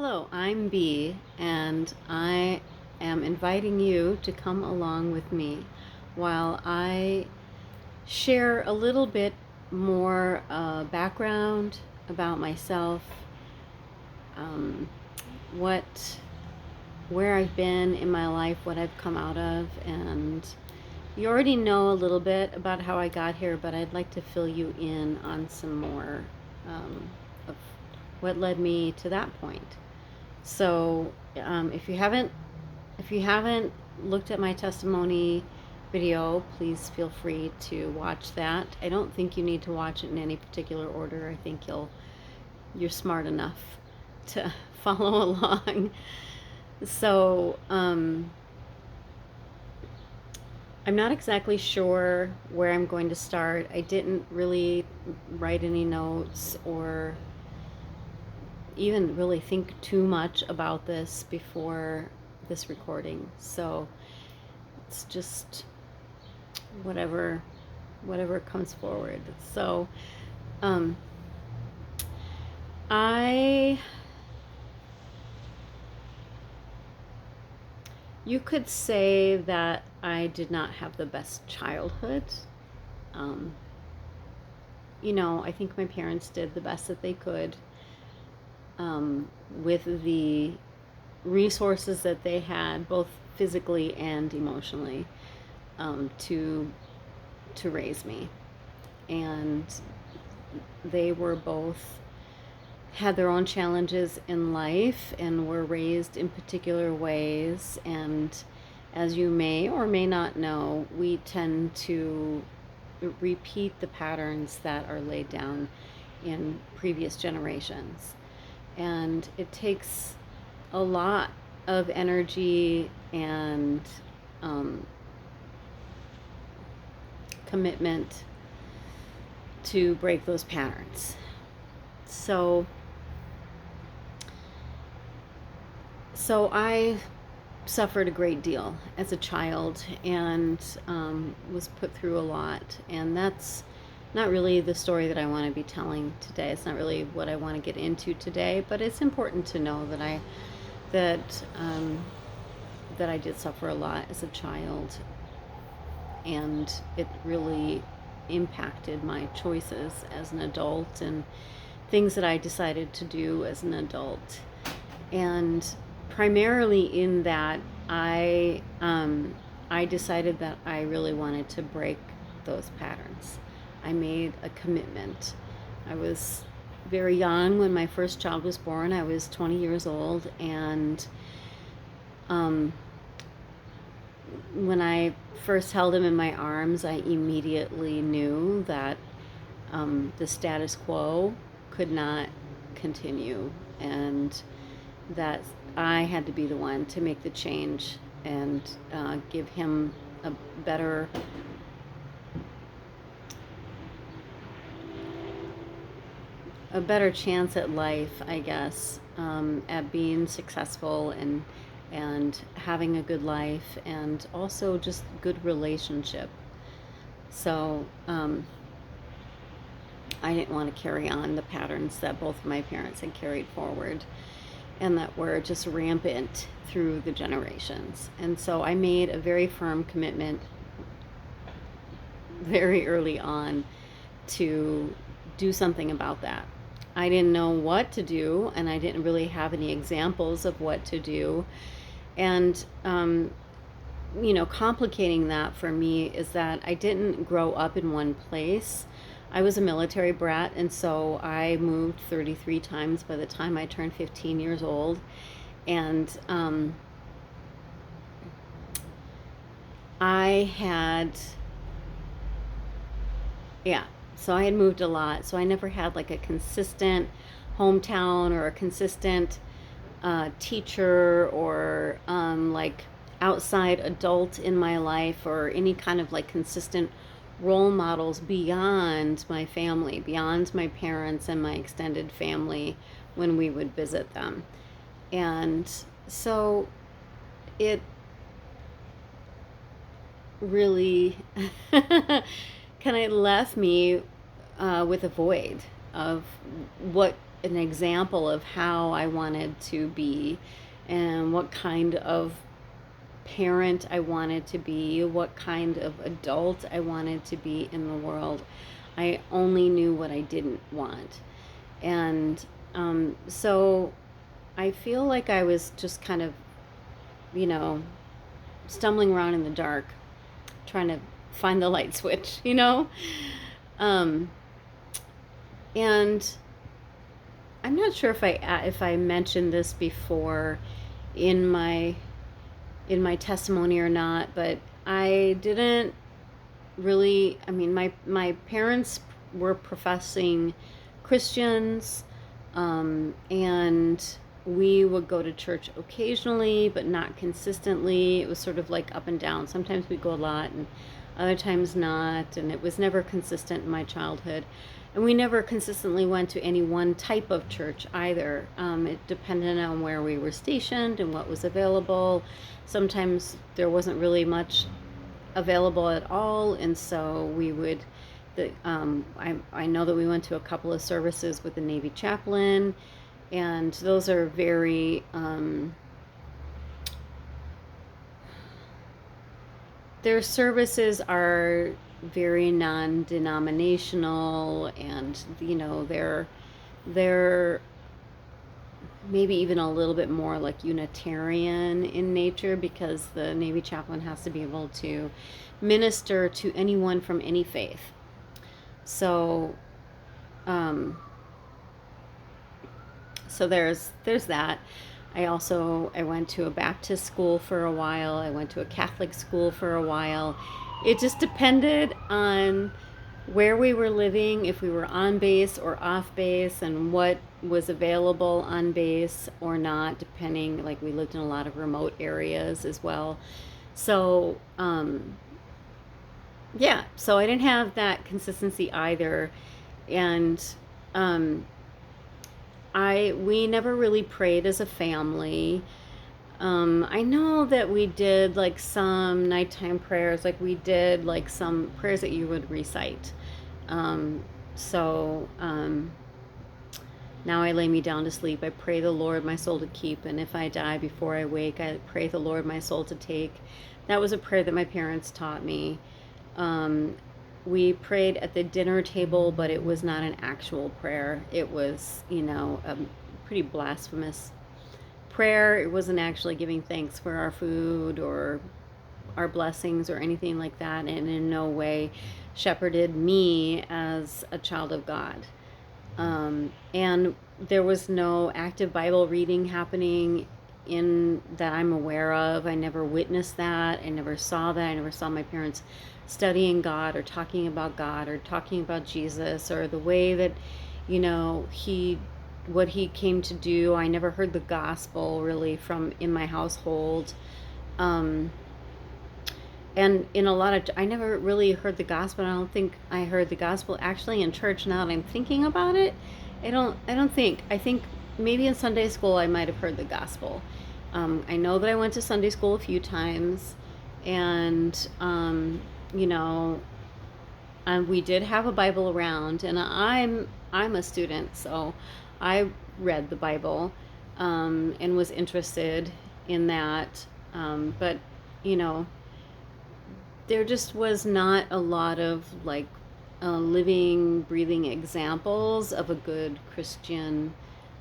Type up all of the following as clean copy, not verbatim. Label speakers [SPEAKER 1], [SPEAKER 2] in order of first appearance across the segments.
[SPEAKER 1] Hello, I'm B, and I am inviting you to come along with me while I share a little bit more background about myself, um, what, where I've been in my life, what I've come out of, and you already know a little bit about how I got here, but I'd like to fill you in on some more of what led me to that point. So, if you haven't looked at my testimony video, please feel free to watch that. I don't think you need to watch it in any particular order. I think you're smart enough to follow along. So, I'm not exactly sure where I'm going to start. I didn't really write any notes or even really think too much about this before this recording. So it's just whatever comes forward. So um I you could say that I did not have the best childhood. Um I think my parents did the best that they could with the resources that they had, both physically and emotionally, to raise me. And they were both had their own challenges in life and were raised in particular ways. And as you may or may not know, we tend to repeat the patterns that are laid down in previous generations. And it takes a lot of energy and commitment to break those patterns. So I suffered a great deal as a child and was put through a lot. And that's not really the story that I want to be telling today. It's not really what I want to get into today, but it's important to know that I did suffer a lot as a child, and it really impacted my choices as an adult and things that I decided to do as an adult. And primarily in that, I decided that I really wanted to break those patterns. I made a commitment. I was very young when my first child was born. I was 20 years old, and when I first held him in my arms, I immediately knew that the status quo could not continue, and that I had to be the one to make the change and give him a better chance at life, I guess, at being successful and having a good life, and also just good relationship. So I didn't want to carry on the patterns that both of my parents had carried forward and that were just rampant through the generations. And so I made a very firm commitment very early on to do something about that. I didn't know what to do, and I didn't really have any examples of what to do. And complicating that for me is that I didn't grow up in one place. I was a military brat, and so I moved 33 times by the time I turned 15 years old. And I had moved a lot. So I never had like a consistent hometown or a consistent teacher or like outside adult in my life, or any kind of like consistent role models beyond my family, beyond my parents and my extended family when we would visit them. And so it really kind of left me with a void of what an example of how I wanted to be and what kind of parent I wanted to be, what kind of adult I wanted to be in the world. I only knew what I didn't want. And so I feel like I was just kind of, you know, stumbling around in the dark, trying to find the light switch, you know? Um, and I'm not sure if I mentioned this before in my testimony or not, but I didn't really, I mean, my parents were professing Christians, and we would go to church occasionally, but not consistently. It was sort of like up and down. Sometimes we'd go a lot, and other times not, and it was never consistent in my childhood. And we never consistently went to any one type of church either. It depended on where we were stationed and what was available. Sometimes there wasn't really much available at all, and so we would I know that we went to a couple of services with the Navy chaplain, and those are very their services are very non-denominational, and you know they're maybe even a little bit more like Unitarian in nature, because the Navy chaplain has to be able to minister to anyone from any faith. So, so there's that. I went to a Baptist school for a while. I went to a Catholic school for a while. It just depended on where we were living, if we were on base or off base, and what was available on base or not, depending, like we lived in a lot of remote areas as well. So, yeah, so I didn't have that consistency either. And we never really prayed as a family. I know that we did like some nighttime prayers, like we did like some prayers that you would recite. So now I lay me down to sleep. I pray the Lord my soul to keep, and if I die before I wake, I pray the Lord my soul to take. That was a prayer that my parents taught me. We prayed at the dinner table, but it was not an actual prayer. It was, you know, a pretty blasphemous prayer. It wasn't actually giving thanks for our food or our blessings or anything like that, and in no way shepherded me as a child of God. And there was no active Bible reading happening in that I'm aware of. I never witnessed that. I never saw that. I never saw my parents studying God or talking about Jesus, or the way that, you know, what he came to do. I never heard the gospel really from in my household. And in a lot of, I never really heard the gospel. I don't think I heard the gospel actually in church. Now that I'm thinking about it, I think maybe in Sunday school I might have heard the gospel. I know that I went to Sunday school a few times, and you know, we did have a Bible around, and I'm a student, so I read the Bible, and was interested in that, but you know, there just was not a lot of like living, breathing examples of a good Christian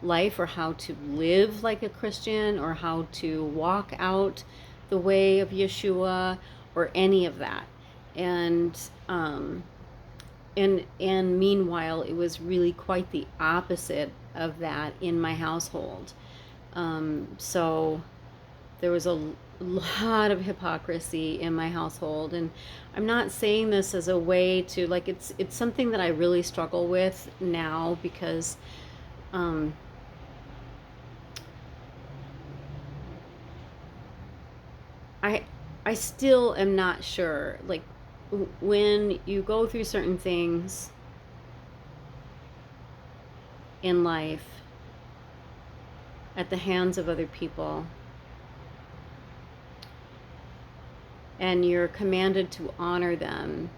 [SPEAKER 1] life, or how to live like a Christian, or how to walk out the way of Yeshua, or any of that. And meanwhile, it was really quite the opposite of that in my household. So there was a lot of hypocrisy in my household, and I'm not saying this as a way to like, it's something that I really struggle with now, because I still am not sure, like, when you go through certain things in life at the hands of other people, and you're commanded to honor them,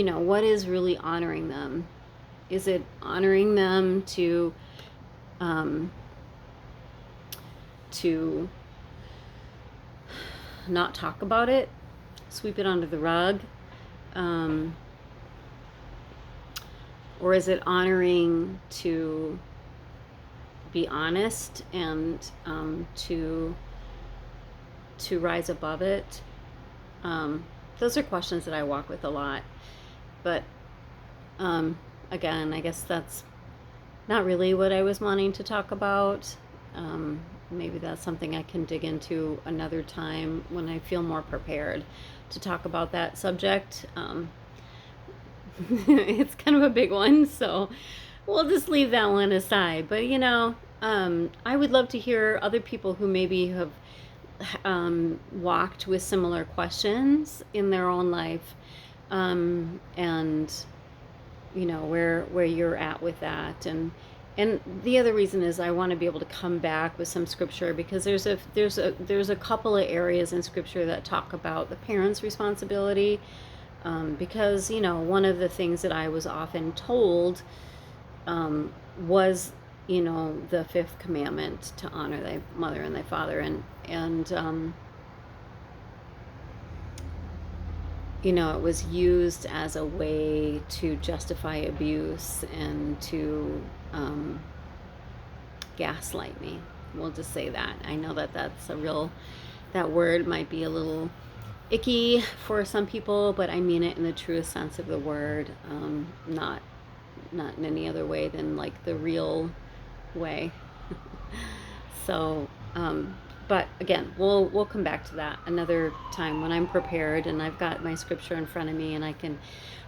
[SPEAKER 1] what is really honoring them? Is it honoring them um, to not talk about it, sweep it under the rug? Or is it honoring to be honest and to rise above it? Those are questions that I walk with a lot. But again, I guess that's not really what I was wanting to talk about. Maybe that's something I can dig into another time when I feel more prepared to talk about that subject. It's kind of a big one, so we'll just leave that one aside. But I would love to hear other people who maybe have walked with similar questions in their own life, and where you're at with that. And the other reason is I want to be able to come back with some scripture, because there's a couple of areas in scripture that talk about the parents' responsibility. Because one of the things that I was often told was the fifth commandment, to honor thy mother and thy father, and it was used as a way to justify abuse and to gaslight me. We'll just say that. I know that that word might be a little icky for some people, but I mean it in the truest sense of the word, not in any other way than like the real way. So, but again, we'll come back to that another time when I'm prepared and I've got my scripture in front of me and I can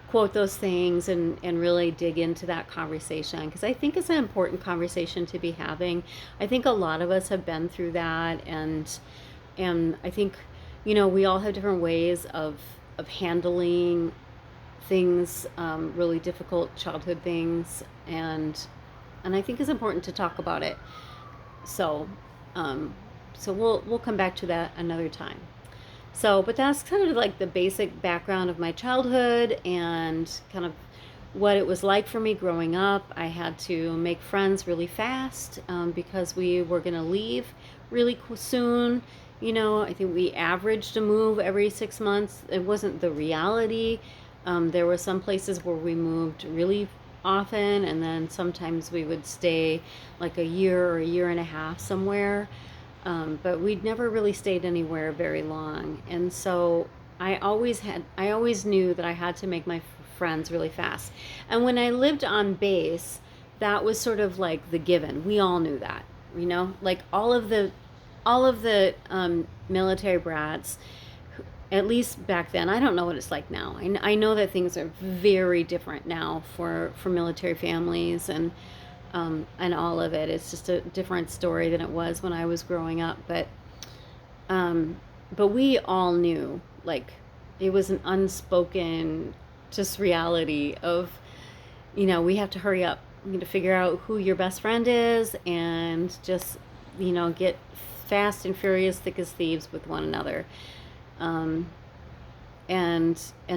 [SPEAKER 1] quote those things and really dig into that conversation, because I think it's an important conversation to be having. I think a lot of us have been through that, and I think we all have different ways of handling things, really difficult childhood things, and I think it's important to talk about it. So we'll come back to that another time. So, but that's kind of like the basic background of my childhood and kind of what it was like for me growing up. I had to make friends really fast, because we were going to leave really soon. I think we averaged a move every 6 months. It wasn't the reality. There were some places where we moved really often, and then sometimes we would stay like a year or a year and a half somewhere. But we'd never really stayed anywhere very long. And so I always knew that I had to make my friends really fast. And when I lived on base, that was sort of like the given. We all knew that, like all of the military brats, at least back then. I don't know what it's like now. I know that things are very different now for military families, and all of it. It's just a different story than it was when I was growing up. But we all knew, like, it was an unspoken just reality of, we have to hurry up. We need to figure out who your best friend is and just, get fast and furious, thick as thieves with one another. And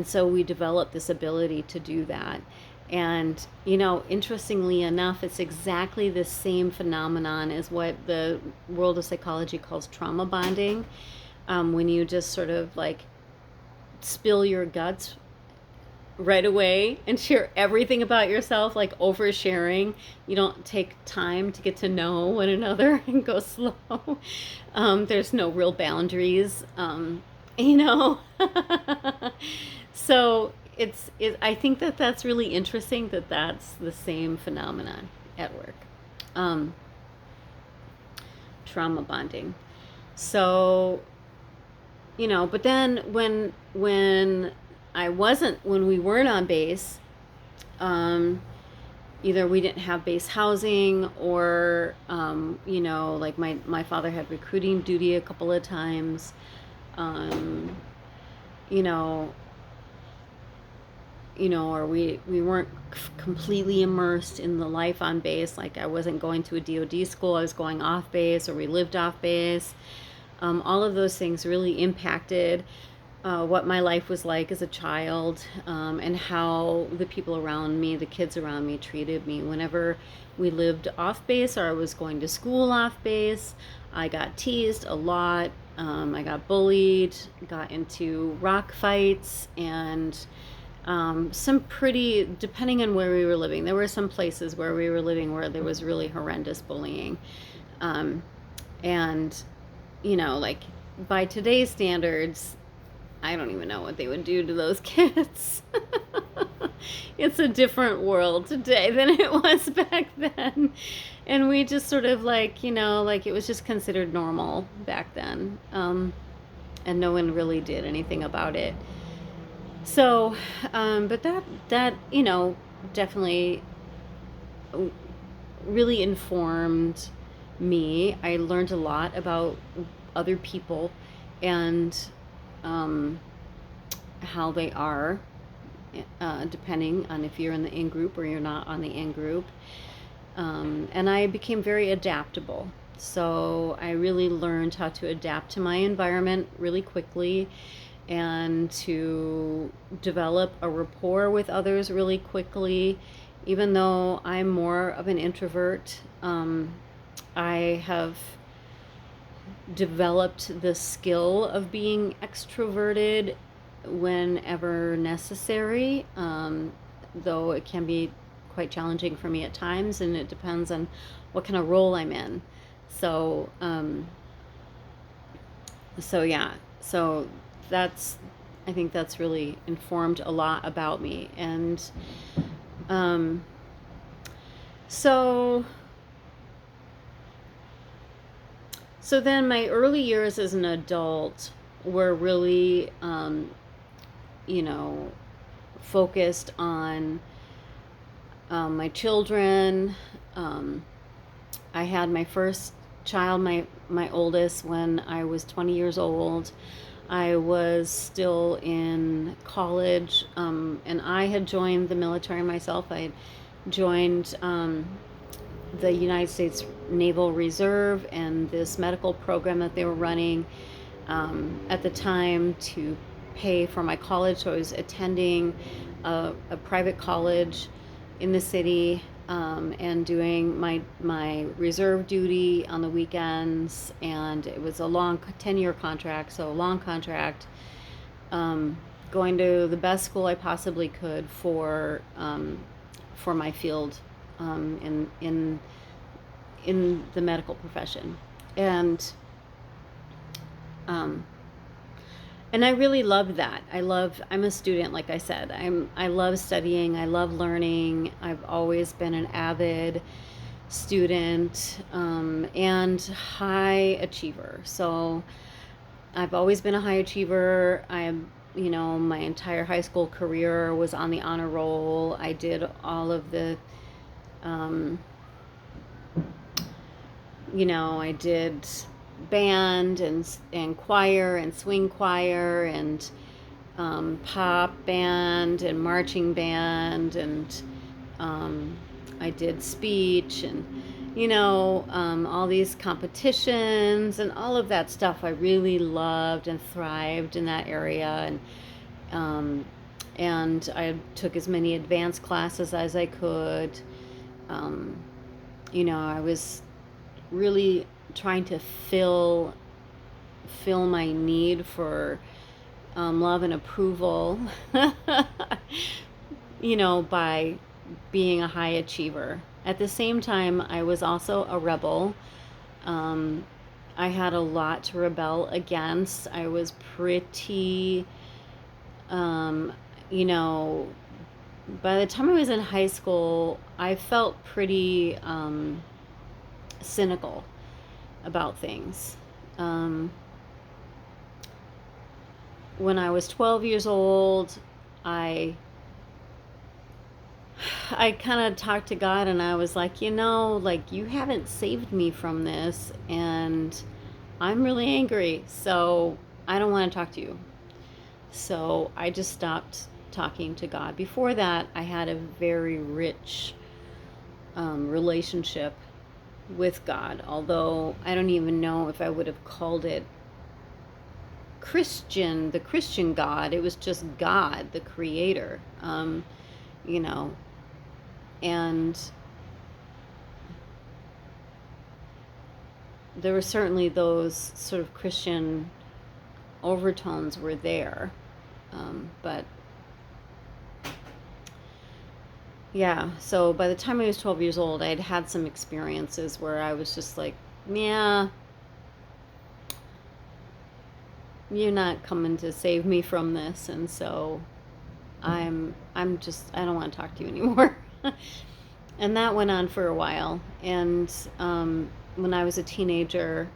[SPEAKER 1] so we developed this ability to do that. And, interestingly enough, it's exactly the same phenomenon as what the world of psychology calls trauma bonding. When you just sort of like spill your guts right away and share everything about yourself, like oversharing. You don't take time to get to know one another and go slow. There's no real boundaries, So I think that's really interesting that that's the same phenomenon at work. Trauma bonding. So, but then when we weren't on base, either we didn't have base housing or, like my father had recruiting duty a couple of times, or we weren't completely immersed in the life on base. Like I wasn't going to a DoD school, I was going off base, or we lived off base. All of those things really impacted what my life was like as a child, and how the people around me, the kids around me, treated me. Whenever we lived off base or I was going to school off base, I got teased a lot. I got bullied, got into rock fights, and some pretty, depending on where we were living, there were some places where we were living where there was really horrendous bullying. Um, and, like by today's standards, I don't even know what they would do to those kids. It's a different world today than it was back then. And we just sort of like, like it was just considered normal back then. And no one really did anything about it. So, but that, definitely really informed me. I learned a lot about other people and how they are, depending on if you're in the in group or you're not on the in group. And I became very adaptable. So I really learned how to adapt to my environment really quickly and to develop a rapport with others really quickly. Even though I'm more of an introvert, I have developed the skill of being extroverted whenever necessary, though it can be quite challenging for me at times, and it depends on what kind of role I'm in. So, yeah, so that's, I think that's really informed a lot about me. And so then my early years as an adult were really, focused on my children. I had my first child, my oldest, when I was 20 years old. I was still in college, and I had joined the military myself. I had joined the United States Naval Reserve and this medical program that they were running at the time to pay for my college. So I was attending a private college in the city, and doing my reserve duty on the weekends. And it was a long 10-year contract, so a long contract, going to the best school I possibly could for my field, in the medical profession. And I really loved that. I'm a student, like I said. I love studying. I love learning. I've always been an avid student, and high achiever. So I've always been a high achiever. My entire high school career was on the honor roll. I did all of the, I did band and choir and swing choir and pop band and marching band, and I did speech and all these competitions and all of that stuff. I really loved and thrived in that area, and I took as many advanced classes as I could. I was really trying to fill my need for love and approval, by being a high achiever. At the same time, I was also a rebel. I had a lot to rebel against. I was pretty, by the time I was in high school, I felt pretty cynical about things. When I was 12 years old, I kind of talked to God, and I was like, you haven't saved me from this, and I'm really angry, so I don't want to talk to you. So I just stopped talking to God. Before that, I had a very rich relationship with God, although I don't even know if I would have called it the Christian God. It was just God, the creator. You know, and there were certainly those sort of Christian overtones were there. But yeah, so by the time I was 12 years old, I'd had some experiences where I was just like, yeah, you're not coming to save me from this. And so I'm just, I don't want to talk to you anymore. And that went on for a while. And when I was a teenager,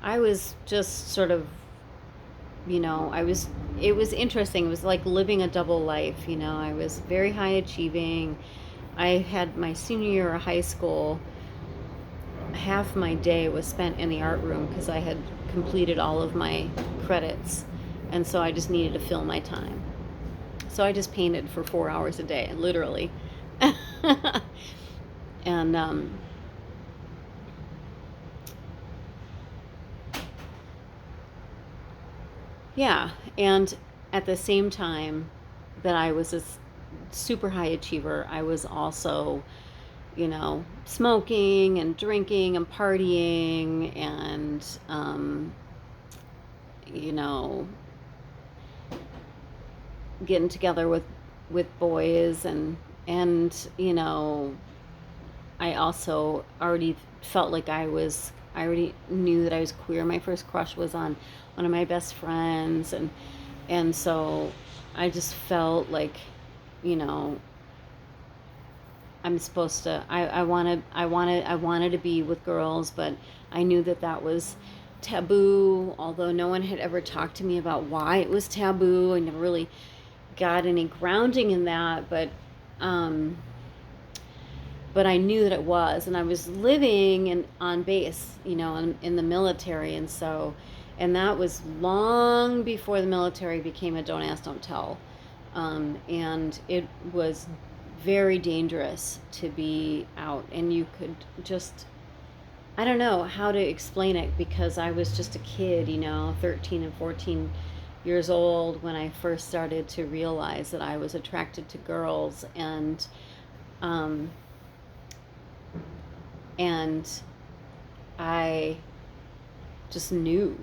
[SPEAKER 1] I was just sort of, it was interesting. It was like living a double life. I was very high achieving. I had my senior year of high school, half my day was spent in the art room because I had completed all of my credits. And so I just needed to fill my time. So I just painted for 4 hours a day, literally. And yeah, and at the same time that I was a super high achiever, I was also, smoking and drinking and partying and, getting together with boys and I also already felt like I already knew that I was queer. My first crush was on one of my best friends, and so I just felt like, I'm supposed to. I wanted to be with girls, but I knew that was taboo. Although no one had ever talked to me about why it was taboo, I never really got any grounding in that. But I knew that it was, and I was living on base, in the military, and that was long before the military became a don't ask, don't tell, and it was very dangerous to be out, and you could just, I don't know how to explain it because I was just a kid, 13 and 14 years old when I first started to realize that I was attracted to girls, and I just knew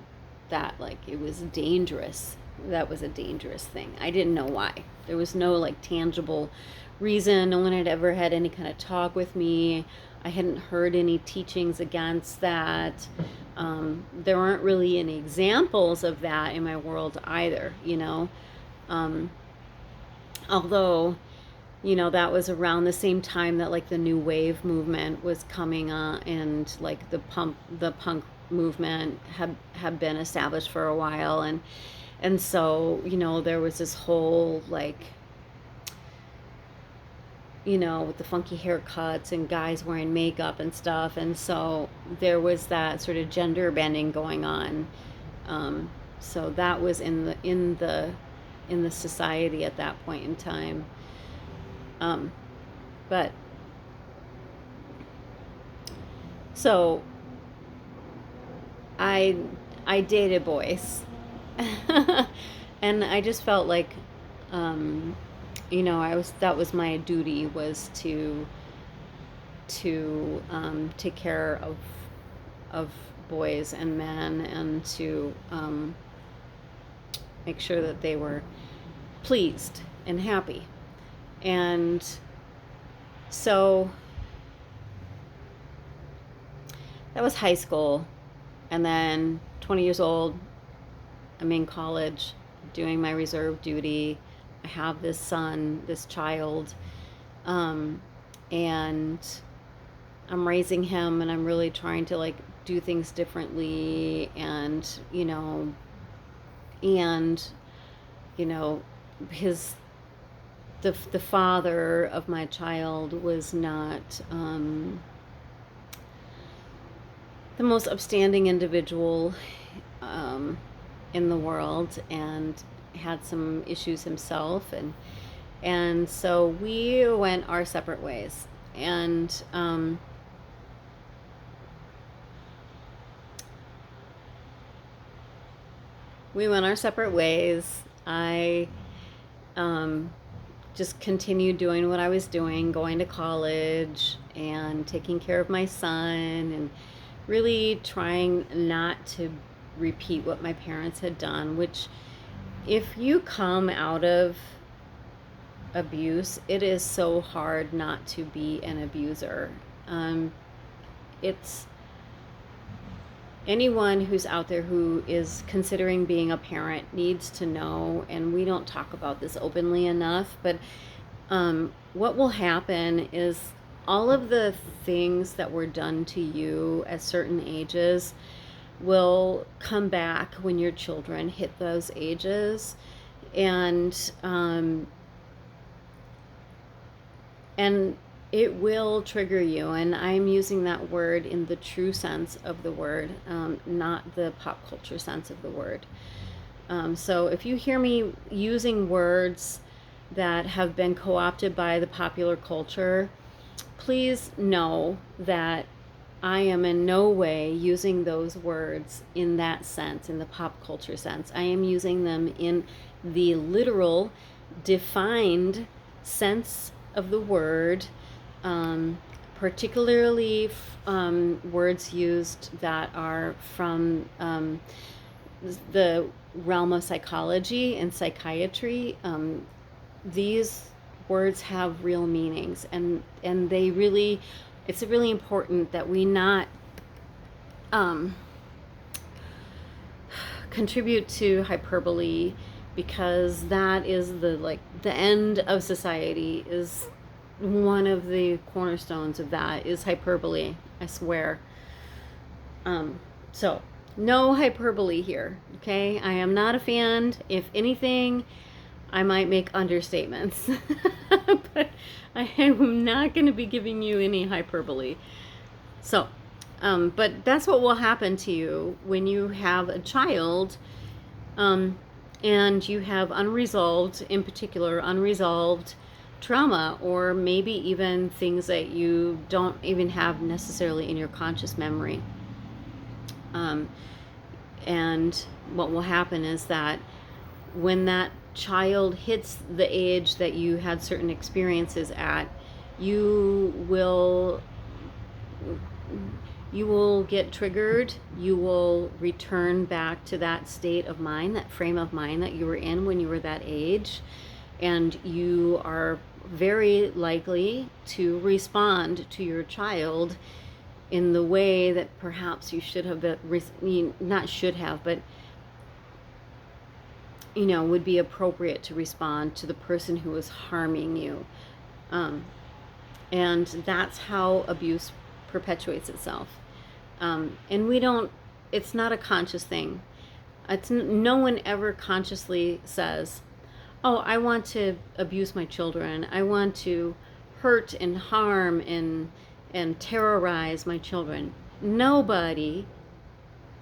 [SPEAKER 1] that it was dangerous. That was a dangerous thing. I didn't know why. There was no tangible reason. No one had ever had any kind of talk with me. I hadn't heard any teachings against that. There aren't really any examples of that in my world either, although that was around the same time that the new wave movement was coming on, and the punk movement had been established for a while, and so there was this whole with the funky haircuts and guys wearing makeup and stuff, and so there was that sort of gender bending going on. So that was in the society at that point in time. But so I dated boys, and I just felt like, that was my duty, was to take care of boys and men, and to make sure that they were pleased and happy. And so that was high school. And then 20 years old, I'm in college doing my reserve duty. I have this son, this child, and I'm raising him, and I'm really trying to do things differently, and his the father of my child was not the most upstanding individual in the world, and had some issues himself, and so we went our separate ways, and we went our separate ways. I um, just continued doing what I was doing, going to college and taking care of my son, and really trying not to repeat what my parents had done, which, if you come out of abuse, it is so hard not to be an abuser. It's anyone who's out there who is considering being a parent needs to know, and we don't talk about this openly enough, but what will happen is all of the things that were done to you at certain ages will come back when your children hit those ages, and and it will trigger you. And I'm using that word in the true sense of the word, not the pop culture sense of the word. So if you hear me using words that have been co-opted by the popular culture, please know that I am in no way using those words in that sense, in the pop culture sense. I am using them in the literal, defined sense of the word, particularly words used that are from the realm of psychology and psychiatry. These words have real meanings, and they really, it's really important that we not contribute to hyperbole, because that is the end of society. Is one of the cornerstones of that is hyperbole, I swear. So no hyperbole here, okay? I am not a fan. If anything, I might make understatements, but I am not going to be giving you any hyperbole. So, but that's what will happen to you when you have a child, and you have unresolved, in particular, unresolved trauma, or maybe even things that you don't even have necessarily in your conscious memory. And what will happen is that when that child hits the age that you had certain experiences at, you will get triggered. You will return back to that state of mind, that frame of mind that you were in when you were that age, and you are very likely to respond to your child in the way that perhaps you should have been, not should have, but would be appropriate to respond to the person who is harming you. And that's how abuse perpetuates itself. And it's not a conscious thing. No one ever consciously says, oh, I want to abuse my children. I want to hurt and harm and terrorize my children. Nobody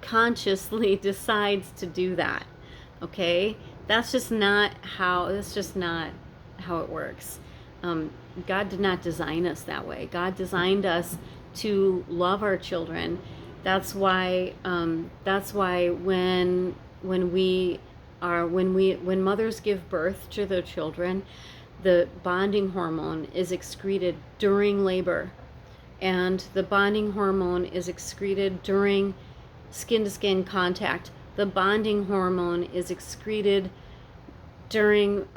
[SPEAKER 1] consciously decides to do that. Okay? That's just not how it works. God did not design us that way. God designed us to love our children. That's why when mothers give birth to their children, the bonding hormone is excreted during labor, and the bonding hormone is excreted during skin-to-skin contact. The bonding hormone is excreted during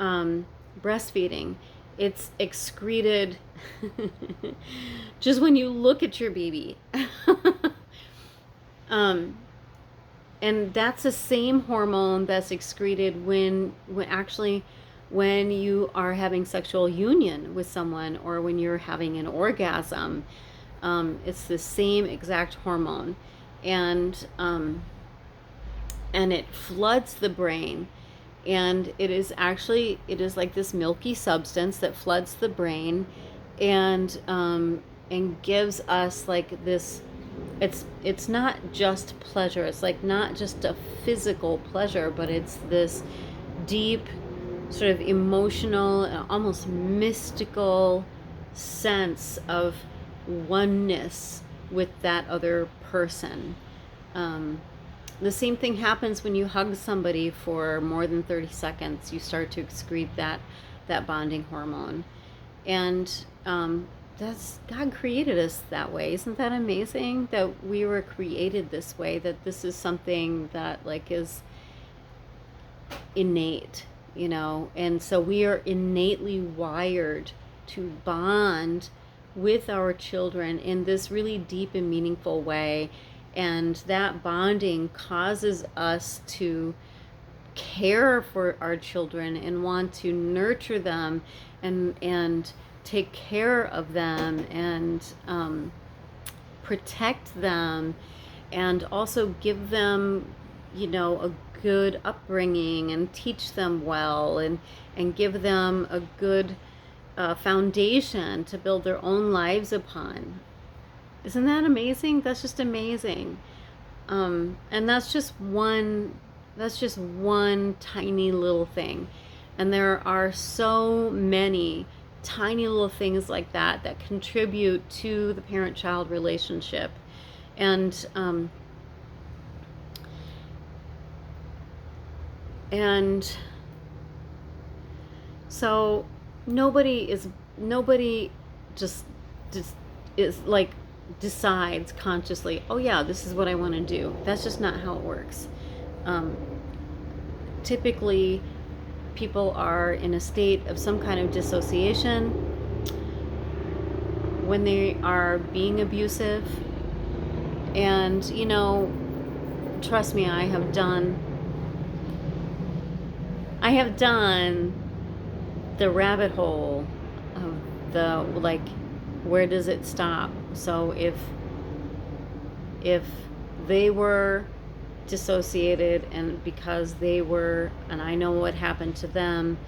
[SPEAKER 1] breastfeeding. It's excreted just when you look at your baby. And that's the same hormone that's excreted when you are having sexual union with someone, or when you're having an orgasm. It's the same exact hormone, and it floods the brain, and it is like this milky substance that floods the brain, and gives us like this. It's not just pleasure. It's like not just a physical pleasure, but it's this deep sort of emotional, almost mystical sense of oneness with that other person. the same thing happens when you hug somebody for more than 30 seconds. You start to excrete that bonding hormone. And that's, God created us that way. Isn't that amazing that we were created this way, that this is something that like is innate, you know? And so we are innately wired to bond with our children in this really deep and meaningful way. And that bonding causes us to care for our children and want to nurture them and take care of them and protect them, and also give them, you know, a good upbringing and teach them well, and give them a good foundation to build their own lives upon. Isn't that amazing? That's just amazing. And that's just one tiny little thing. And there are so many tiny little things like that that contribute to the parent-child relationship. And so nobody just is like decides consciously, oh yeah, this is what I want to do. That's just not how it works. Typically people are in a state of some kind of dissociation when they are being abusive. And, you know, trust me, I have done the rabbit hole of the, like, where does it stop? So if they were dissociated, and because they were, and I know what happened to them,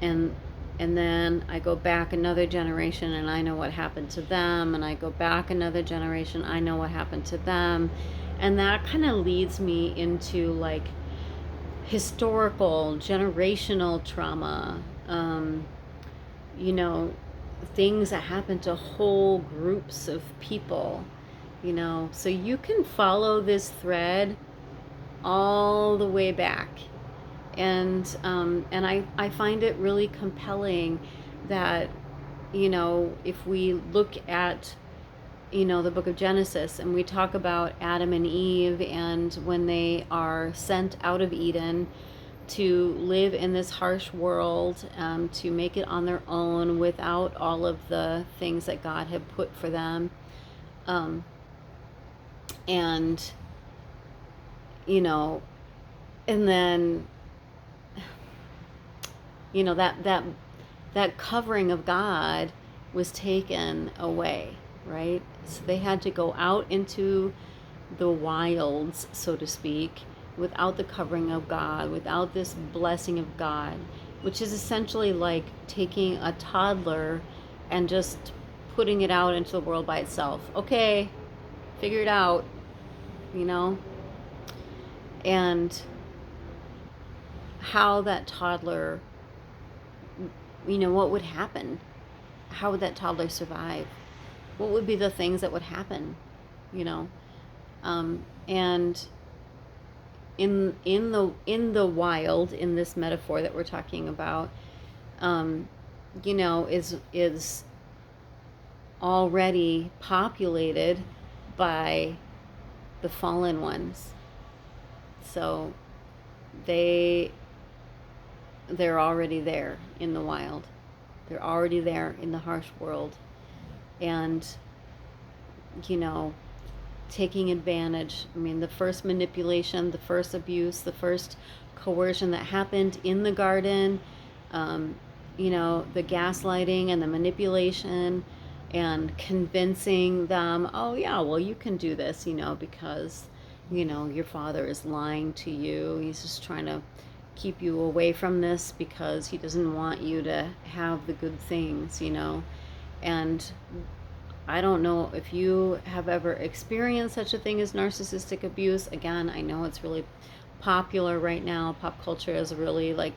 [SPEAKER 1] and then I go back another generation and I know what happened to them, and I go back another generation, I know what happened to them, and that kind of leads me into like historical generational trauma, you know, things that happen to whole groups of people, you know. So you can follow this thread all the way back. And I find it really compelling that, you know, if we look at, you know, the book of Genesis, and we talk about Adam and Eve, and when they are sent out of Eden to live in this harsh world, to make it on their own without all of the things that God had put for them, and, you know, and then, you know, that covering of God was taken away, right? So they had to go out into the wilds, so to speak, without the covering of God, without this blessing of God, which is essentially like taking a toddler and just putting it out into the world by itself. Okay, figure it out, you know? And how that toddler, you know, what would happen? How would that toddler survive? What would be the things that would happen, you know? And in the wild, in this metaphor that we're talking about, you know, is already populated by the fallen ones. So they're already there in the wild. They're already there in the harsh world. And, you know, taking advantage. I mean, the first manipulation, the first abuse, the first coercion that happened in the garden, you know, the gaslighting and the manipulation and convincing them, oh yeah, well, you can do this, you know, because, you know, your father is lying to you. He's just trying to keep you away from this because he doesn't want you to have the good things, you know. And I don't know if you have ever experienced such a thing as narcissistic abuse. Again, I know it's really popular right now. Pop culture has really like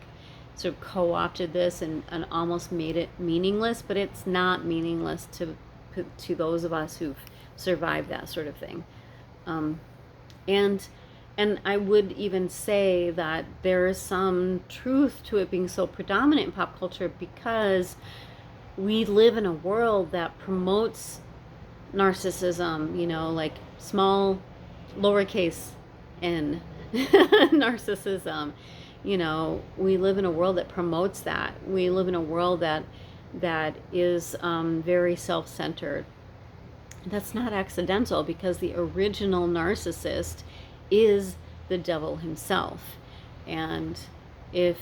[SPEAKER 1] sort of co-opted this and almost made it meaningless, but it's not meaningless to those of us who've survived that sort of thing. And and I would even say that there is some truth to it being so predominant in pop culture, because we live in a world that promotes narcissism, like small, lowercase n narcissism. We live in a world that promotes that. We live in a world that is very self-centered. That's not accidental, because the original narcissist is the devil himself. And if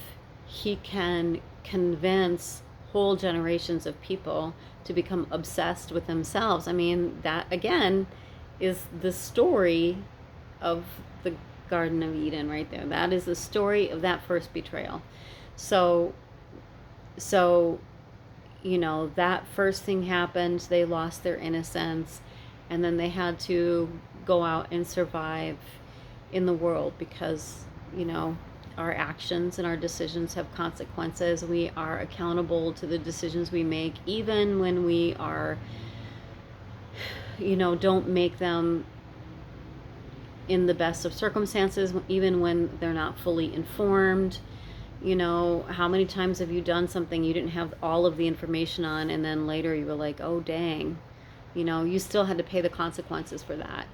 [SPEAKER 1] he can convince whole generations of people to become obsessed with themselves, I mean, that again is the story of the Garden of Eden right there. That is the story of that first betrayal. So that first thing happened, they lost their innocence, and then they had to go out and survive in the world, because our actions and our decisions have consequences. We are accountable to the decisions we make, even when we are don't make them in the best of circumstances, even when they're not fully informed. How many times have you done something you didn't have all of the information on, and then later you were like, oh dang, you still had to pay the consequences for that.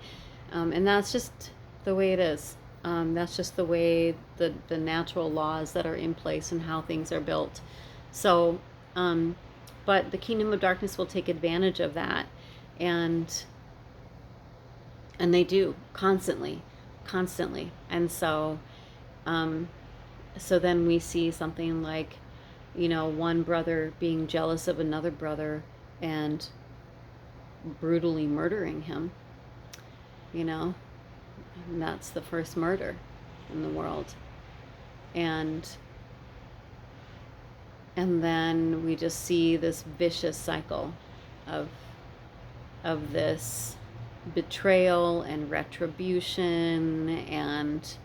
[SPEAKER 1] And that's just the way it is. That's just the way the natural laws that are in place and how things are built. So but the kingdom of darkness will take advantage of that, and they do constantly. And so then we see something like one brother being jealous of another brother and brutally murdering him. And that's the first murder in the world. And then we just see this vicious cycle of this betrayal and retribution, and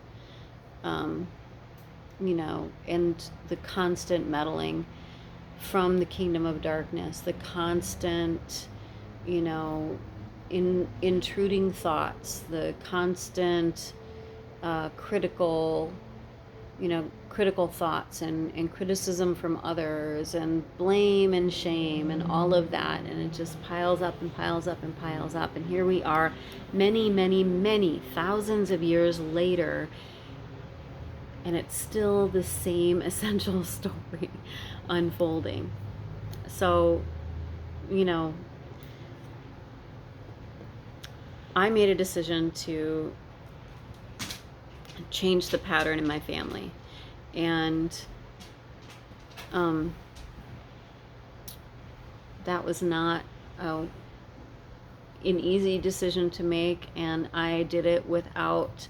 [SPEAKER 1] and the constant meddling from the kingdom of darkness, the constant intruding thoughts, the constant critical thoughts, and criticism from others, and blame and shame, and all of that. And it just piles up and piles up and piles up. And here we are, many, many, many thousands of years later, and it's still the same essential story unfolding. So, I made a decision to change the pattern in my family. And that was not an easy decision to make, and I did it without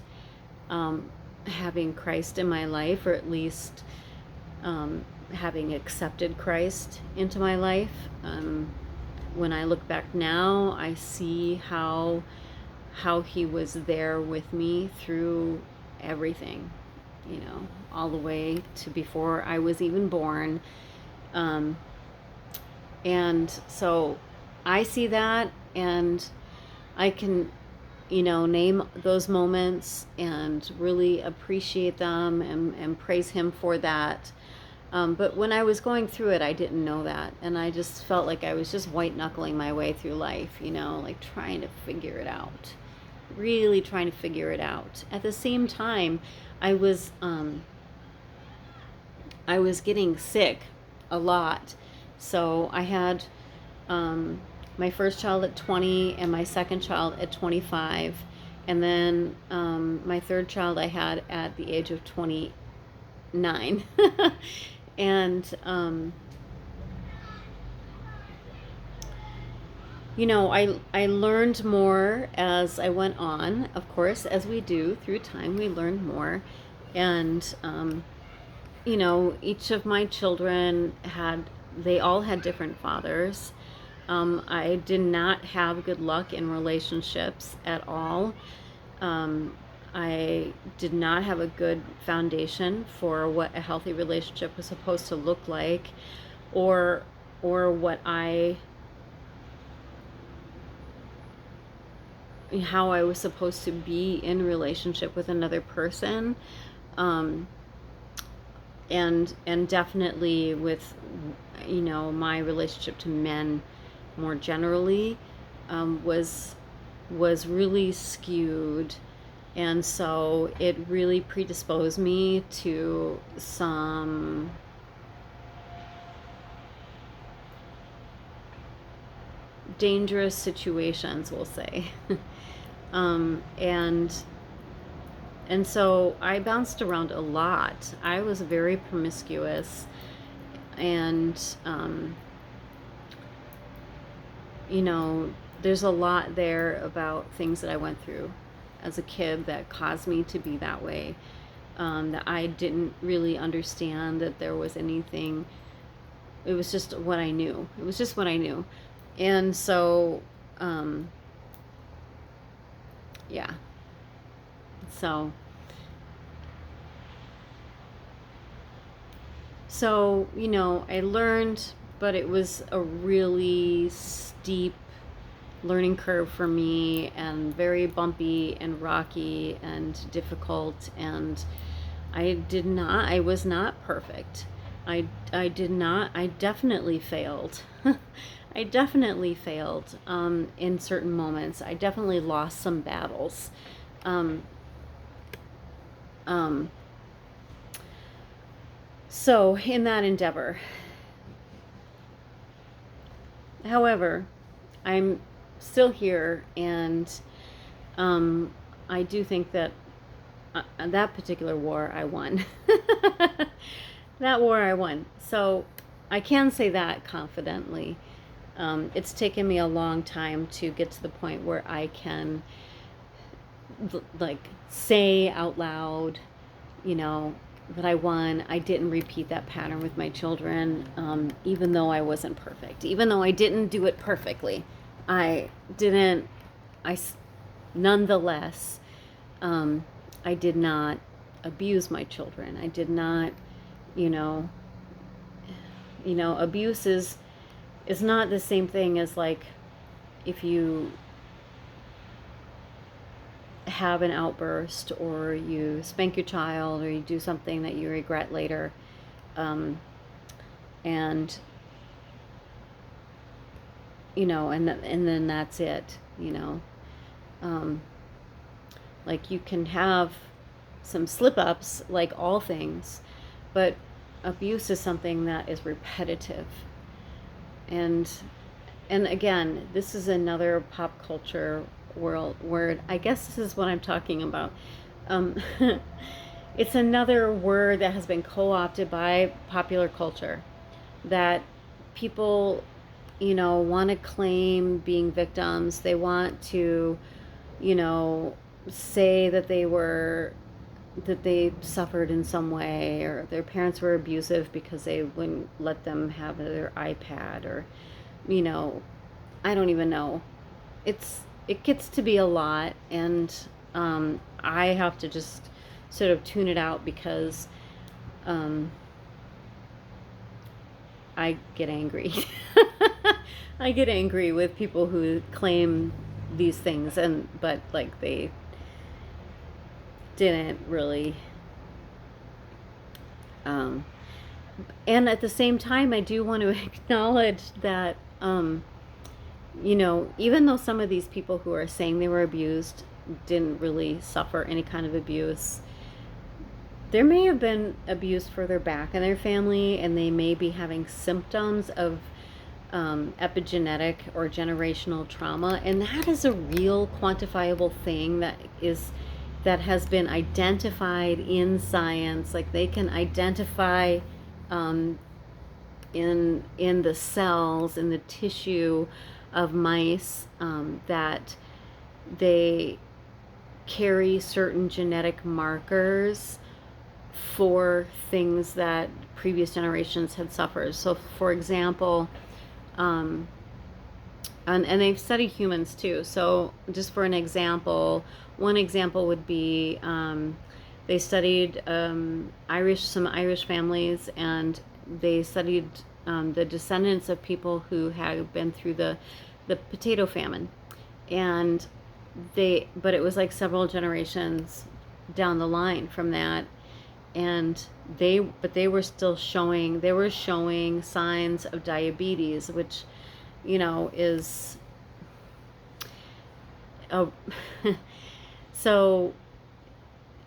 [SPEAKER 1] having Christ in my life, or at least having accepted Christ into my life. When I look back now, I see how he was there with me through everything, all the way to before I was even born. And so I see that, and I can, name those moments and really appreciate them, and praise him for that. But when I was going through it, I didn't know that. And I just felt like I was just white knuckling my way through life, like trying to figure it out, really trying to figure it out. At the same time, I was getting sick a lot. So I had my first child at 20 and my second child at 25. And then my third child I had at the age of 29. And I learned more as I went on. Of course, as we do through time, we learned more. And each of my children they all had different fathers. I did not have good luck in relationships at all. I did not have a good foundation for what a healthy relationship was supposed to look like, or what I how I was supposed to be in relationship with another person, um, and definitely with, my relationship to men more generally, was really skewed, and so it really predisposed me to some dangerous situations, we'll say. And so I bounced around a lot. I was very promiscuous, and there's a lot there about things that I went through as a kid that caused me to be that way. That I didn't really understand that there was anything. It was just what I knew. It was just what I knew. And so, yeah. So, I learned, but it was a really steep learning curve for me, and very bumpy and rocky and difficult, and I was not perfect. I definitely failed. I definitely failed, in certain moments. I definitely lost some battles. Um, um, so in that endeavor, however, I'm still here, and I do think that that particular war I won. That war I won. So I can say that confidently. It's taken me a long time to get to the point where I can like say out loud, that I won. I didn't repeat that pattern with my children, even though I wasn't perfect. Even though I didn't do it perfectly, I didn't. Nonetheless, I did not abuse my children. I did not, you know, abuse is not the same thing as, like, if you have an outburst, or you spank your child, or you do something that you regret later, and and then that's it. Like, you can have some slip ups, like all things, but abuse is something that is repetitive. And again, this is another pop culture world word. I guess this is what I'm talking about. It's another word that has been co-opted by popular culture, that people, want to claim being victims. They want to, say that they suffered in some way, or their parents were abusive because they wouldn't let them have their iPad, or, I don't even know. It gets to be a lot, and I have to just sort of tune it out, because I get angry. I get angry with people who claim these things, but, like, they didn't really. And at the same time, I do want to acknowledge that, even though some of these people who are saying they were abused didn't really suffer any kind of abuse, there may have been abuse further back in their family, and they may be having symptoms of epigenetic or generational trauma, and that is a real quantifiable thing that has been identified in science. Like, they can identify in the cells, in the tissue of mice, that they carry certain genetic markers for things that previous generations had suffered. So, for example, and they've studied humans too. So, just for an example, one example would be, they studied some Irish families, and they studied the descendants of people who had been through the potato famine, and but it was like several generations down the line from that, and they were still showing, they were showing signs of diabetes, which, is a so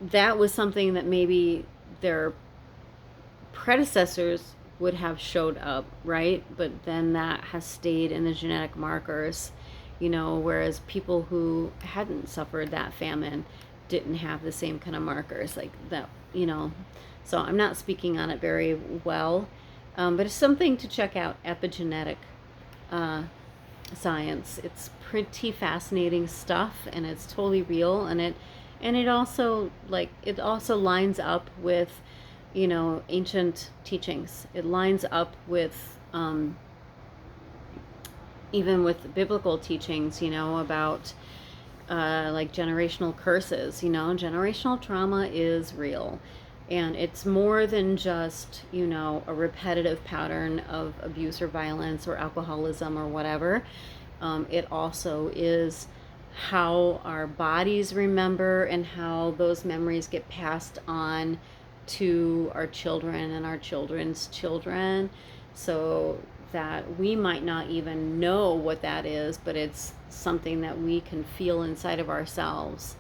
[SPEAKER 1] that was something that maybe their predecessors would have showed up, right? But then that has stayed in the genetic markers, whereas people who hadn't suffered that famine didn't have the same kind of markers like that. So I'm not speaking on it very well, but it's something to check out, epigenetic science. It's pretty fascinating stuff, and it's totally real, and it also lines up with ancient teachings. It lines up with even with biblical teachings, about like generational curses. Generational trauma is real, and it's more than just a repetitive pattern of abuse or violence or alcoholism or whatever. It also is how our bodies remember and how those memories get passed on to our children and our children's children, so that we might not even know what that is, but it's something that we can feel inside of ourselves.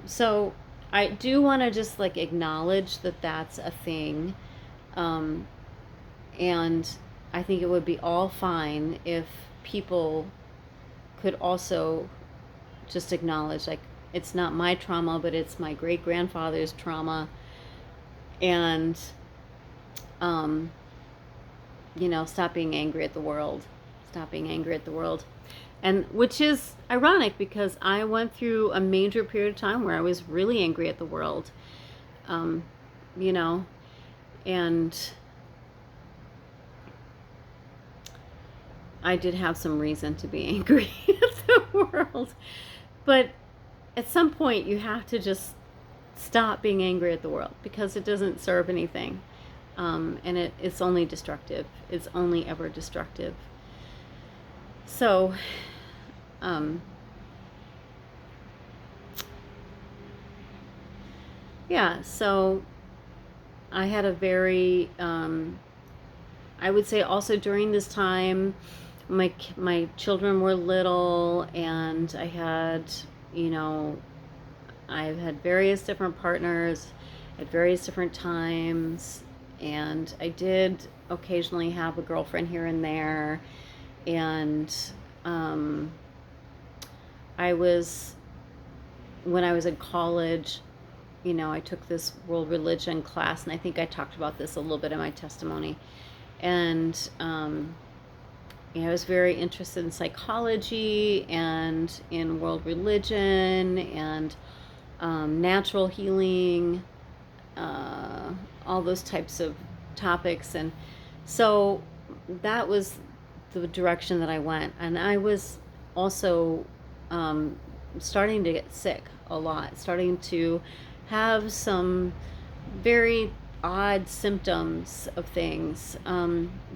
[SPEAKER 1] So I do want to just acknowledge that that's a thing, and I think it would be all fine if people could also just acknowledge, it's not my trauma, but it's my great grandfather's trauma, and stop being angry at the world. And which is ironic, because I went through a major period of time where I was really angry at the world. And I did have some reason to be angry at the world. But at some point you have to just stop being angry at the world, because it doesn't serve anything. And it's only destructive. It's only ever destructive. So, yeah, so I had a very, I would say also during this time, my children were little, and I've had various different partners at various different times, and I did occasionally have a girlfriend here and there, and when I was in college, I took this world religion class, and I think I talked about this a little bit in my testimony, and I was very interested in psychology and in world religion and natural healing, all those types of topics. And so that was the direction that I went. And I was also starting to get sick a lot, starting to have some very odd symptoms of things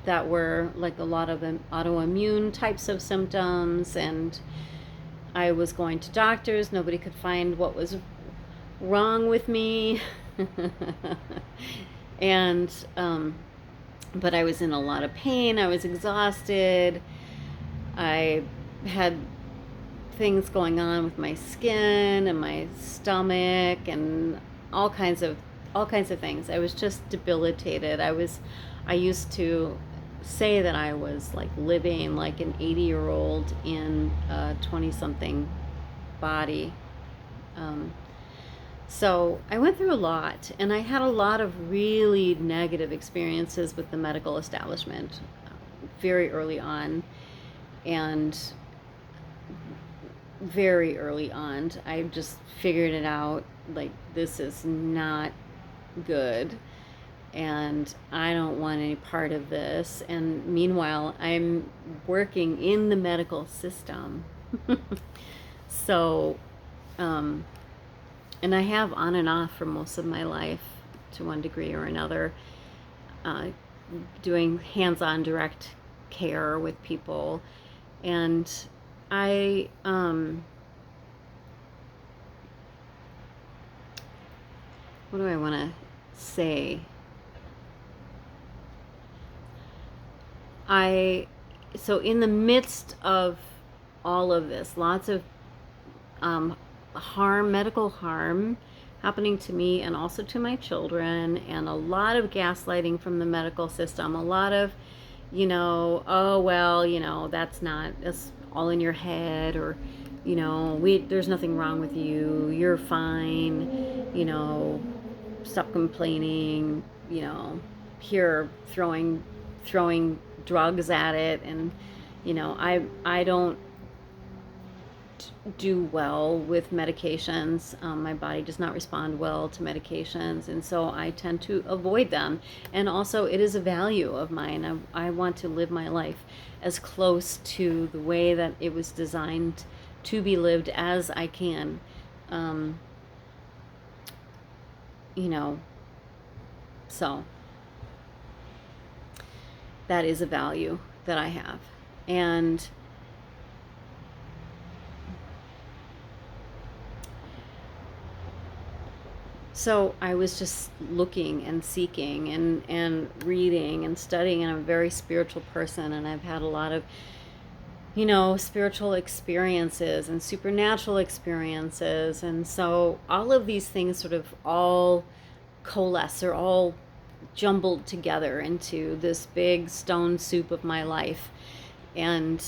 [SPEAKER 1] that were like a lot of autoimmune types of symptoms, and I was going to doctors. Nobody could find what was wrong with me. And but I was in a lot of pain. I was exhausted. I had things going on with my skin and my stomach and all kinds of things. I was just debilitated. I used to say that I was living like an 80-year-old in a 20-something body. So I went through a lot, and I had a lot of really negative experiences with the medical establishment very early on. And very early on, I just figured it out, this is not good, and I don't want any part of this. And meanwhile, I'm working in the medical system. So, and I have on and off for most of my life, to one degree or another, doing hands-on direct care with people. And I what do I want to say? So in the midst of all of this, lots of medical harm happening to me and also to my children, and a lot of gaslighting from the medical system, a lot of, oh, well, that's all in your head, or, there's nothing wrong with you, you're fine, stop complaining, here throwing drugs at it, and I don't do well with medications. My body does not respond well to medications, and so I tend to avoid them. And also, it is a value of mine. I want to live my life as close to the way that it was designed to be lived as I can. So that is a value that I have. And so I was just looking and seeking and reading and studying, and I'm a very spiritual person, and I've had a lot of, spiritual experiences and supernatural experiences. And so all of these things sort of all coalesce, or all jumbled together into this big stone soup of my life. And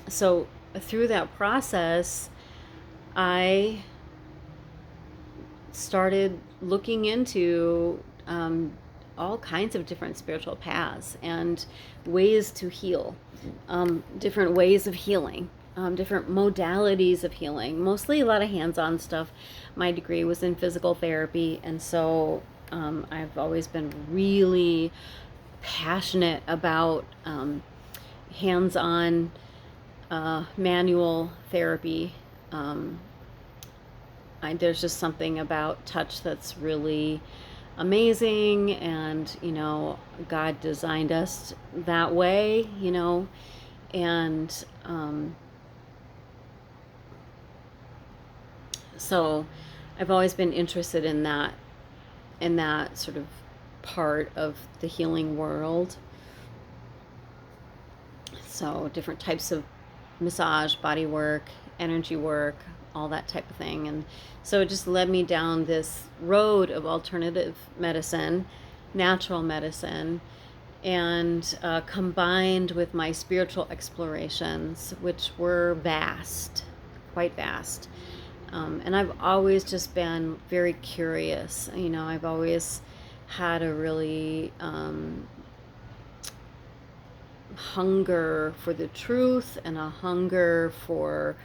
[SPEAKER 1] so through that process, I started looking into all kinds of different spiritual paths and ways to heal, different ways of healing, different modalities of healing, mostly a lot of hands-on stuff. My degree was in physical therapy, and so I've always been really passionate about hands-on manual therapy. There's just something about touch that's really amazing, and God designed us that way, and so I've always been interested in that sort of part of the healing world. So different types of massage, body work, energy work, all that type of thing. And so it just led me down this road of alternative medicine, natural medicine, and combined with my spiritual explorations, which were vast, quite vast. And I've always just been very curious. I've always had a really hunger for the truth, and a hunger for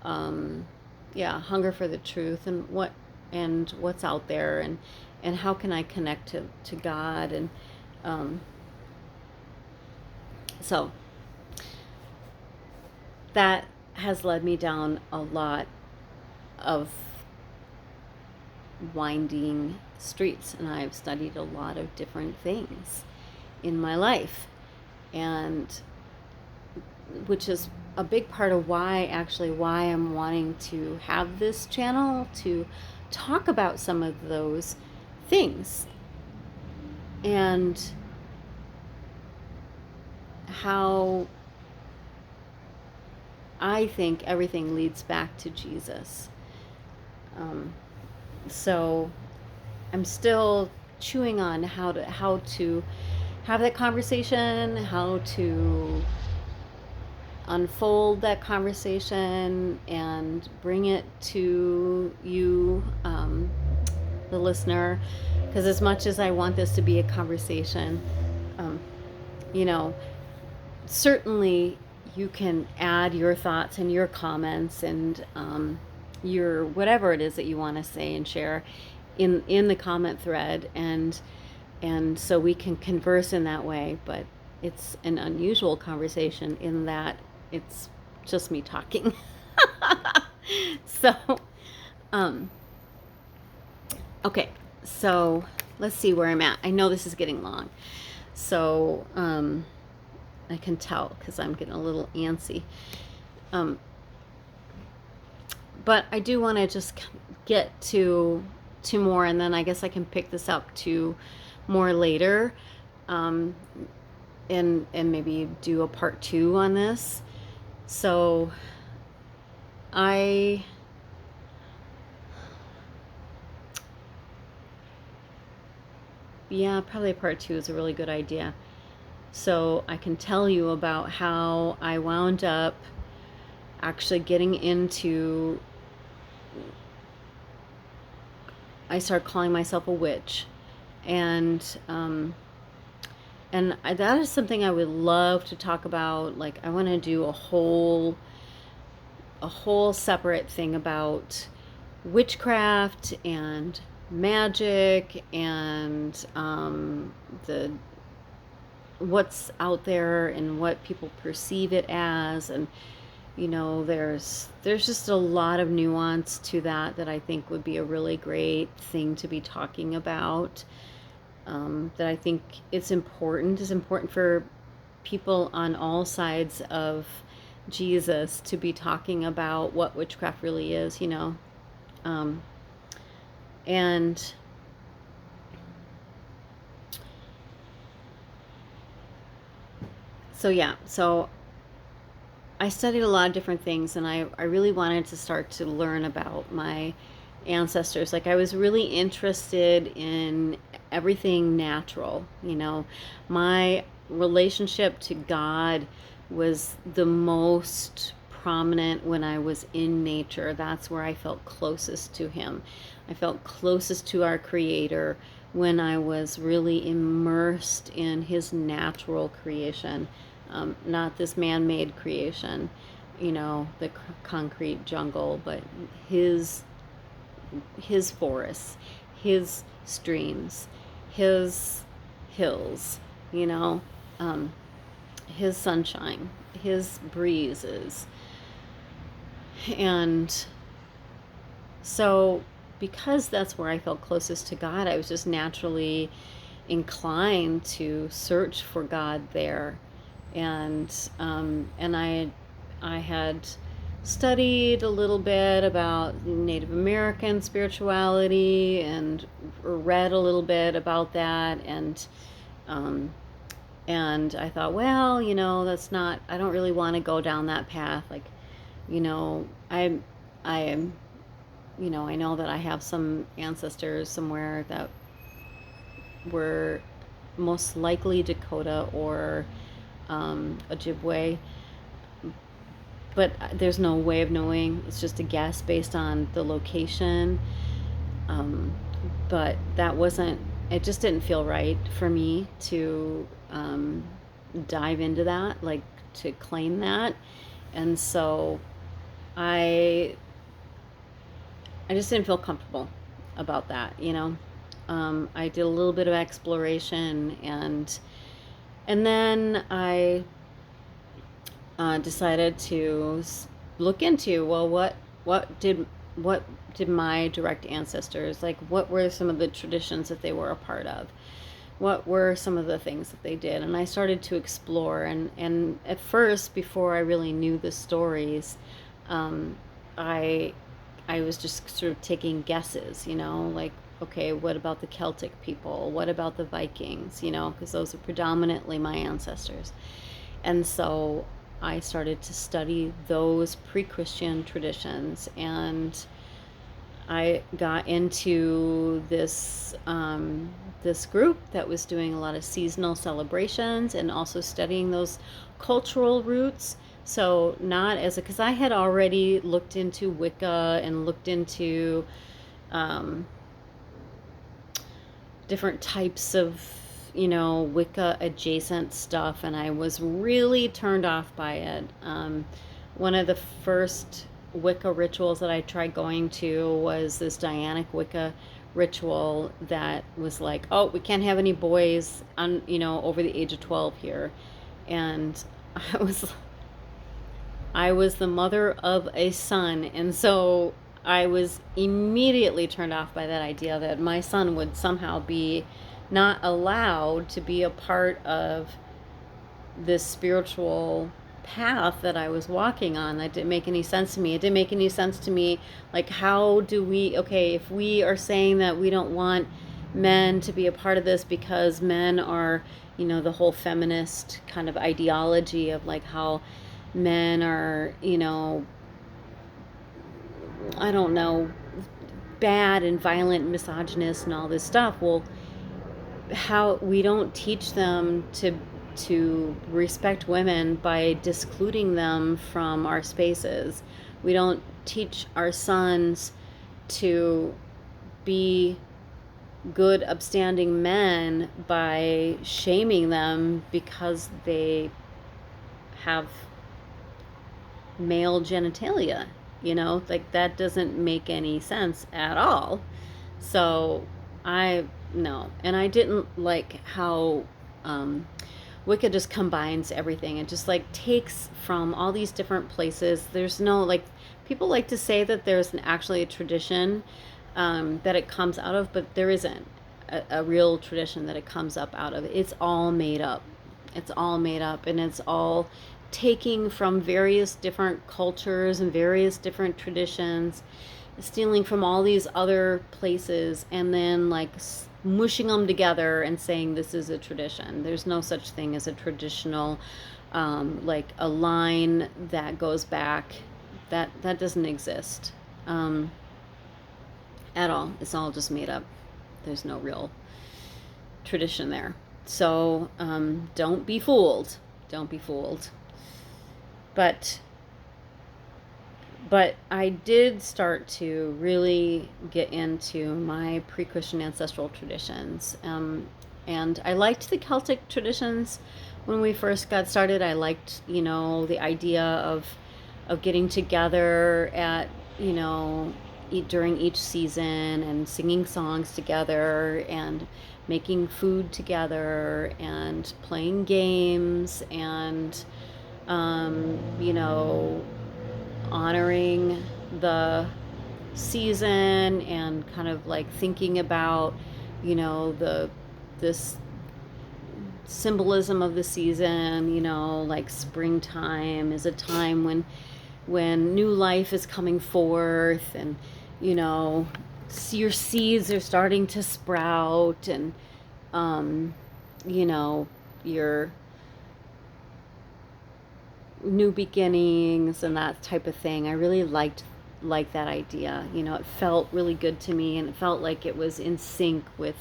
[SPEAKER 1] hunger for the truth, and what's out there, and how can I connect to God. And so that has led me down a lot of winding streets, and I've studied a lot of different things in my life, and which is a big part of why I'm wanting to have this channel, to talk about some of those things, and how I think everything leads back to Jesus. So I'm still chewing on how to have that conversation, how to unfold that conversation and bring it to you, the listener, because as much as I want this to be a conversation, certainly you can add your thoughts and your comments and your whatever it is that you want to say and share in the comment thread, and so we can converse in that way. But it's an unusual conversation in that it's just me talking. So okay, so let's see where I'm at. I know this is getting long, so I can tell because I'm getting a little antsy. But I do want to just get to more, and then I guess I can pick this up to more later, um, and maybe do a part 2 on this. So I yeah, probably part 2 is a really good idea. So I can tell you about how I wound up actually getting into, I started calling myself a witch. And that is something I would love to talk about. Like, I want to do a whole separate thing about witchcraft and magic and the what's out there and what people perceive it as. And there's just a lot of nuance to that I think would be a really great thing to be talking about. That I think it's important for people on all sides of Jesus to be talking about what witchcraft really is, and so I studied a lot of different things, and I really wanted to start to learn about my ancestors. Like, I was really interested in everything natural. My relationship to God was the most prominent when I was in nature. That's where I felt closest to Him. I felt closest to our Creator when I was really immersed in His natural creation, not this man-made creation, the concrete jungle, but His forests, His streams, His hills, His sunshine, His breezes. And so, because that's where I felt closest to God, I was just naturally inclined to search for God there. And I had studied a little bit about Native American spirituality and read a little bit about that, and I thought, well, that's not, I don't really want to go down that path. Like, I am, I know that I have some ancestors somewhere that were most likely Dakota or Ojibwe, but there's no way of knowing. It's just a guess based on the location. But it just didn't feel right for me to dive into that, like to claim that. And so I just didn't feel comfortable about that, I did a little bit of exploration, and then I decided to look into, well, what did my direct ancestors, like, what were some of the traditions that they were a part of? What were some of the things that they did? And I started to explore, and at first, before I really knew the stories, I was just sort of taking guesses, like, okay, what about the Celtic people? What about the Vikings? Because those are predominantly my ancestors. And so I started to study those pre-Christian traditions, and I got into this group that was doing a lot of seasonal celebrations and also studying those cultural roots. So not as because I had already looked into Wicca and looked into different types of Wicca adjacent stuff, and I was really turned off by it. One of the first Wicca rituals that I tried going to was this Dianic Wicca ritual that was like, oh, we can't have any boys on over the age of 12 here. And I was the mother of a son, and so I was immediately turned off by that idea that my son would somehow be not allowed to be a part of this spiritual path that I was walking on. That didn't make any sense to me. It didn't make any sense to me, like, how do we, okay, if we are saying that we don't want men to be a part of this because men are, the whole feminist kind of ideology of like how men are, I don't know, bad and violent, misogynist and all this stuff. Well, how we don't teach them to respect women by discluding them from our spaces. We don't teach our sons to be good, upstanding men by shaming them because they have male genitalia. Like, that doesn't make any sense at all. So no. And I didn't like how Wicca just combines everything. It just like takes from all these different places. There's no, like, people like to say that there's actually a tradition that it comes out of, but there isn't a real tradition that it comes up out of. It's all made up. It's all made up, and it's all taking from various different cultures and various different traditions, stealing from all these other places, and then like mushing them together and saying this is a tradition. There's no such thing as a traditional, like a line that goes back. That doesn't exist at all. It's all just made up. There's no real tradition there. So don't be fooled. Don't be fooled. But I did start to really get into my pre-Christian ancestral traditions. And I liked the Celtic traditions when we first got started. I liked, the idea of getting together at, during each season and singing songs together and making food together and playing games and, honoring the season and kind of like thinking about, this symbolism of the season, like springtime is a time when new life is coming forth and, your seeds are starting to sprout and, your new beginnings and that type of thing. I really liked that idea. It felt really good to me, and it felt like it was in sync with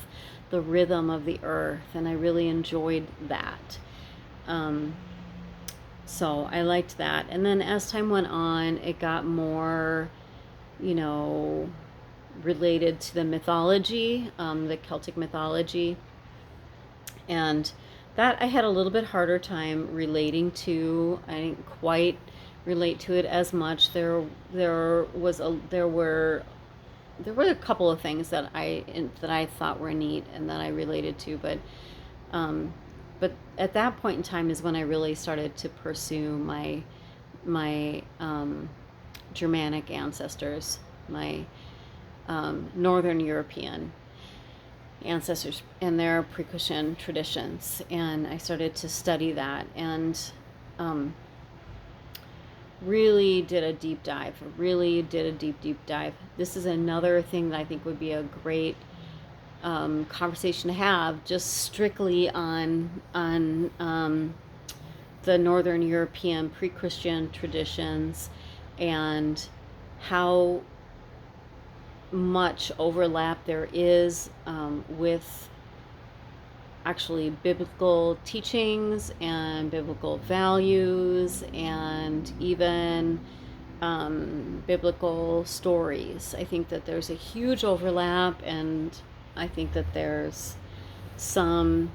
[SPEAKER 1] the rhythm of the earth, and I really enjoyed that. So I liked that. And then as time went on, it got more, related to the mythology, the Celtic mythology. And that I had a little bit harder time relating to. I didn't quite relate to it as much. There were a couple of things that I thought were neat and that I related to, but at that point in time is when I really started to pursue my Germanic ancestors, my Northern European ancestors and their pre-Christian traditions, and I started to study that and really did a deep dive. Deep dive. This is another thing that I think would be a great conversation to have, just strictly on the Northern European pre-Christian traditions and how much overlap there is with actually biblical teachings and biblical values and even biblical stories. I think that there's a huge overlap, and I think that there's I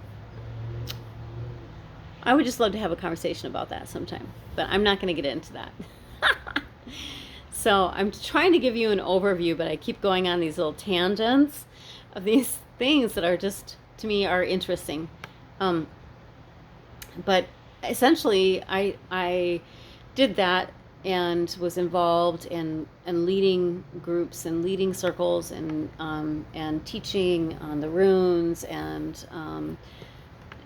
[SPEAKER 1] would just love to have a conversation about that sometime, but I'm not going to get into that. So I'm trying to give you an overview, but I keep going on these little tangents of these things that are just, to me, are interesting. But essentially, I did that and was involved in leading groups and leading circles and teaching on the runes and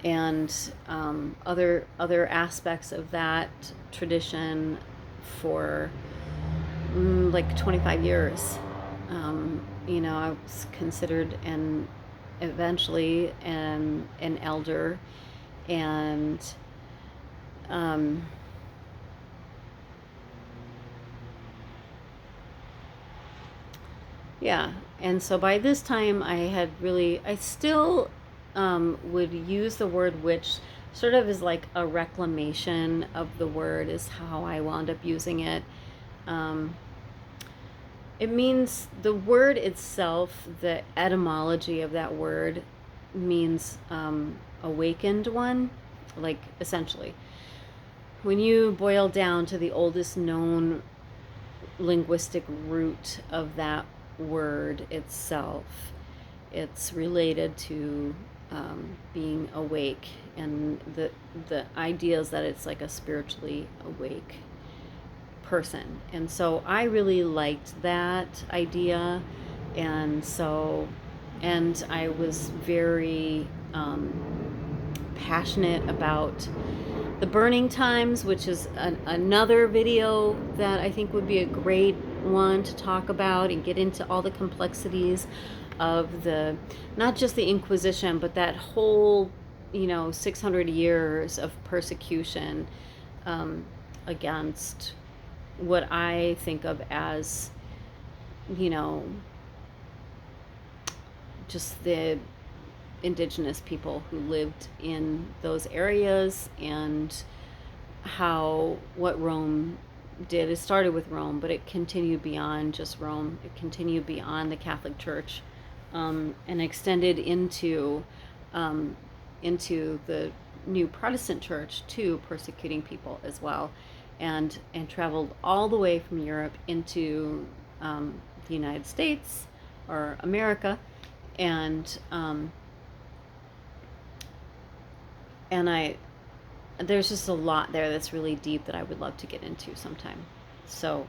[SPEAKER 1] and other aspects of that tradition for like 25 years. I was considered eventually an elder, and um, yeah. And so by this time, I still would use the word witch sort of as like a reclamation of the word, is how I wound up using it. Um, it means, the word itself, the etymology of that word means awakened one, like essentially. When you boil down to the oldest known linguistic root of that word itself, it's related to being awake, and the idea is that it's like a spiritually awake person. And so I really liked that idea, and I was very passionate about the burning times, which is another video that I think would be a great one to talk about and get into all the complexities of the, not just the Inquisition, but that whole 600 years of persecution against what I think of as just the indigenous people who lived in those areas, and what Rome did. It started with Rome, but it continued beyond just Rome. It continued beyond the Catholic Church, and extended into the new Protestant Church too, persecuting people as well, and traveled all the way from Europe into the United States or America, and there's just a lot there that's really deep that I would love to get into sometime. So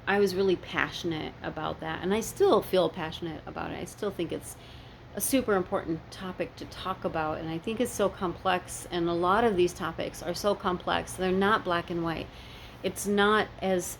[SPEAKER 1] I was really passionate about that, and I still feel passionate about it. I still think it's a super important topic to talk about, and I think it's so complex, and a lot of these topics are so complex. They're not black and white. It's not as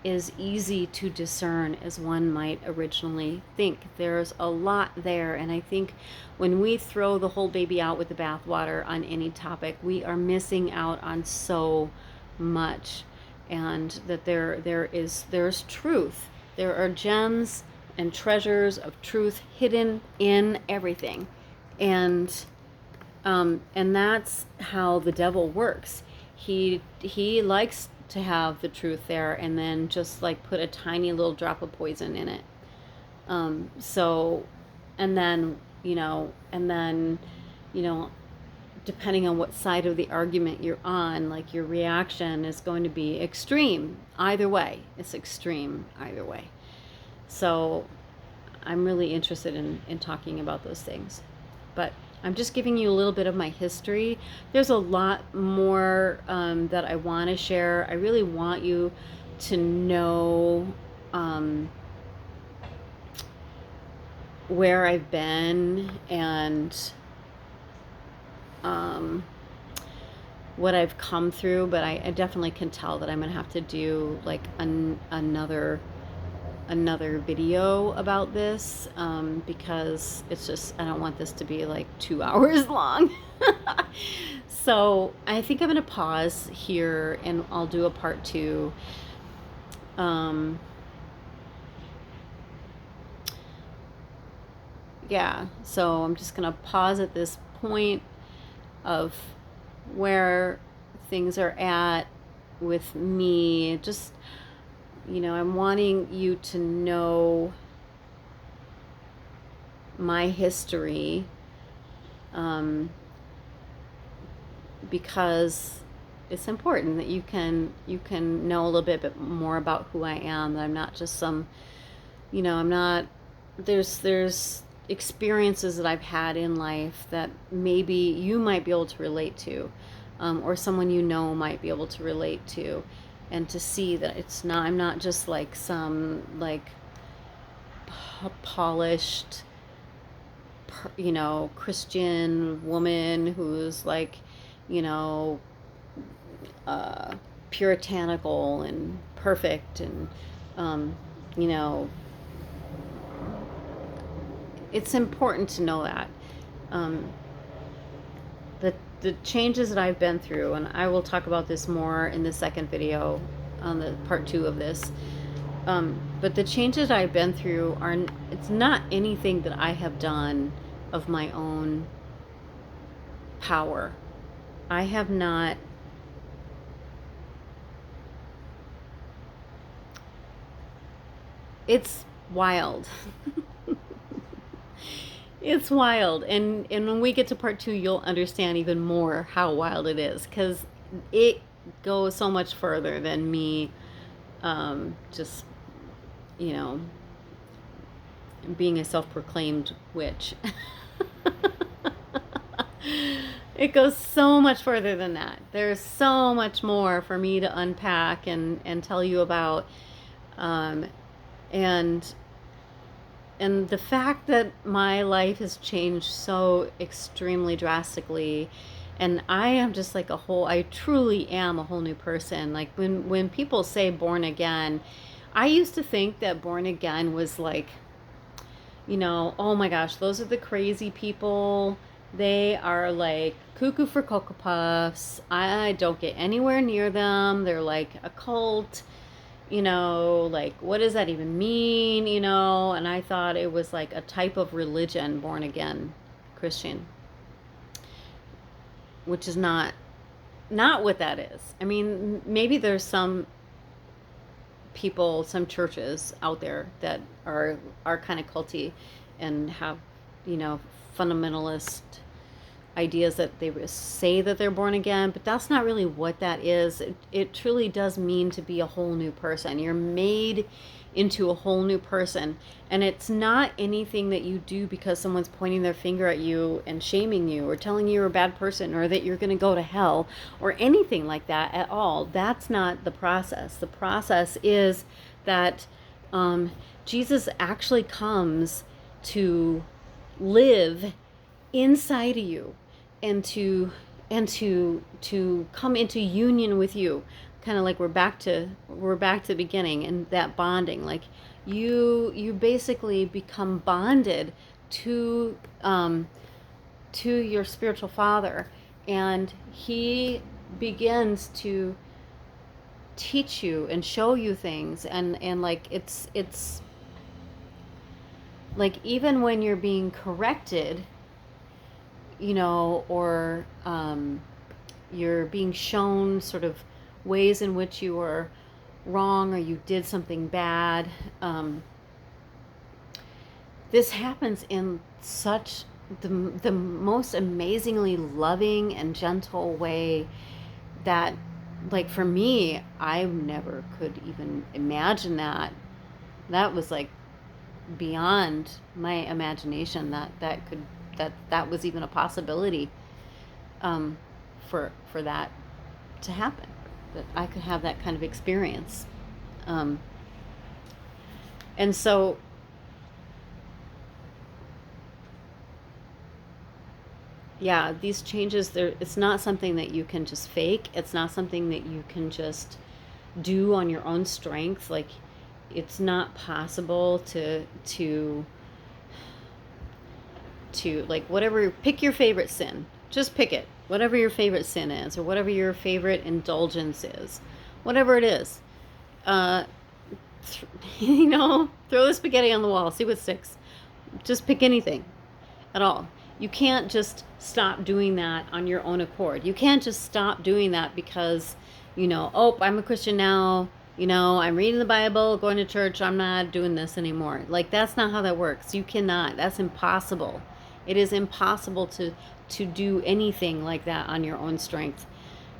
[SPEAKER 1] easy to discern as one might originally think. There's a lot there, and I think when we throw the whole baby out with the bathwater on any topic, we are missing out on so much, and that there's truth. There are gems and treasures of truth hidden in everything, and that's how the devil works. He likes to have the truth there, and then just like put a tiny little drop of poison in it. And then depending on what side of the argument you're on, like your reaction is going to be extreme either way. It's extreme either way. So I'm really interested in talking about those things. But I'm just giving you a little bit of my history. There's a lot more that I want to share. I really want you to know where I've been, and what I've come through, but I definitely can tell that I'm going to have to do like another video about this, because it's just, I don't want this to be like 2 hours long. So I think I'm going to pause here, and I'll do a part 2. Yeah, so I'm just going to pause at this point of where things are at with me. Just, I'm wanting you to know my history, because it's important that you can know a little bit more about who I am. That I'm not just some, I'm not. There's experiences that I've had in life that maybe you might be able to relate to, or someone might be able to relate to, and to see that I'm not just like some like polished, Christian woman who's like, you know, uh, puritanical and perfect, and um, you know, it's important to know that um, the changes that I've been through, and I will talk about this more in the second video on the part 2 of this. But the changes I've been through it's not anything that I have done of my own power. I have not. It's wild. It's wild. And when we get to part 2, you'll understand even more how wild it is, because it goes so much further than me just, you know, being a self-proclaimed witch. It goes so much further than that. There's so much more for me to unpack and tell you about. And the fact that my life has changed so extremely drastically, and I am just like I truly am a whole new person. Like when people say born again, I used to think that born again was like, oh my gosh, those are the crazy people. They are like cuckoo for Cocoa Puffs. I don't get anywhere near them. They're like a cult. Like, what does that even mean? And I thought it was like a type of religion, born again Christian, which is not what that is. I mean, maybe there's some people, some churches out there that are kind of culty and have, fundamentalist ideas that they say that they're born again, but that's not really what that is. It truly does mean to be a whole new person. You're made into a whole new person, and it's not anything that you do because someone's pointing their finger at you and shaming you or telling you you're a bad person or that you're going to go to hell or anything like that at all. That's not the process. The process is that Jesus actually comes to live inside of you and to come into union with you, kind of like we're back to the beginning, and that bonding, like you basically become bonded to your spiritual father, and he begins to teach you and show you things, and like it's like even when you're being corrected, or you're being shown sort of ways in which you were wrong or you did something bad. This happens in such the most amazingly loving and gentle way that, like, for me, I never could even imagine that. That was like beyond my imagination that was even a possibility for that to happen, that I could have that kind of experience. And so yeah, these changes, it's not something that you can just fake. It's not something that you can just do on your own strength. Like, it's not possible to like, whatever, pick your favorite sin. Just pick it. Whatever your favorite sin is, or whatever your favorite indulgence is, whatever it is. Throw the spaghetti on the wall, see what sticks. Just pick anything at all. You can't just stop doing that on your own accord. You can't just stop doing that because, oh, I'm a Christian now. I'm reading the Bible, going to church. I'm not doing this anymore. Like, that's not how that works. You cannot. That's impossible. It is impossible to do anything like that on your own strength.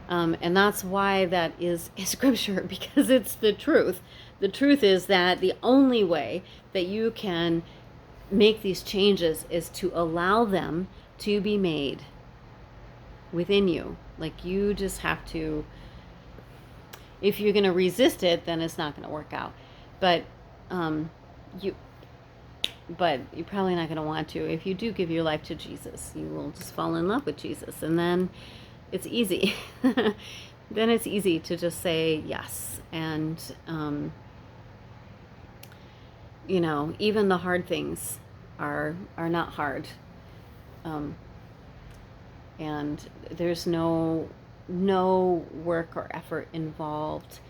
[SPEAKER 1] And that's why that is scripture, because it's the truth. The truth is that the only way that you can make these changes is to allow them to be made within you. Like, you just have to, if you're going to resist it, then it's not going to work out. But but you're probably not going to want to. If you do give your life to Jesus, you will just fall in love with Jesus, and then it's easy. Then it's easy to just say yes. And, even the hard things are not hard. Um, and there's no work or effort involved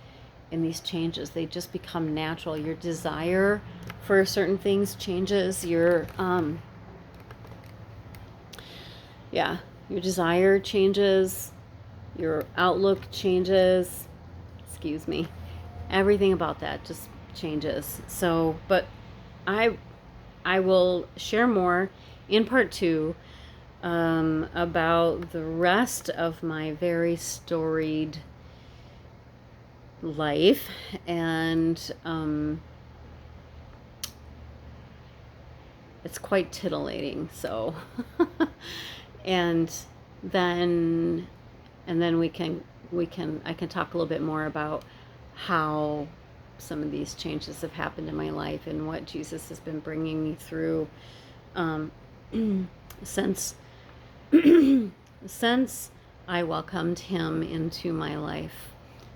[SPEAKER 1] in these changes. They just become natural. Your desire for certain things changes. Your desire changes. Your outlook changes. Excuse me. Everything about that just changes. So, but I will share more in part 2 about the rest of my very storied life, and it's quite titillating. So, and then I can talk a little bit more about how some of these changes have happened in my life and what Jesus has been bringing me through since since I welcomed him into my life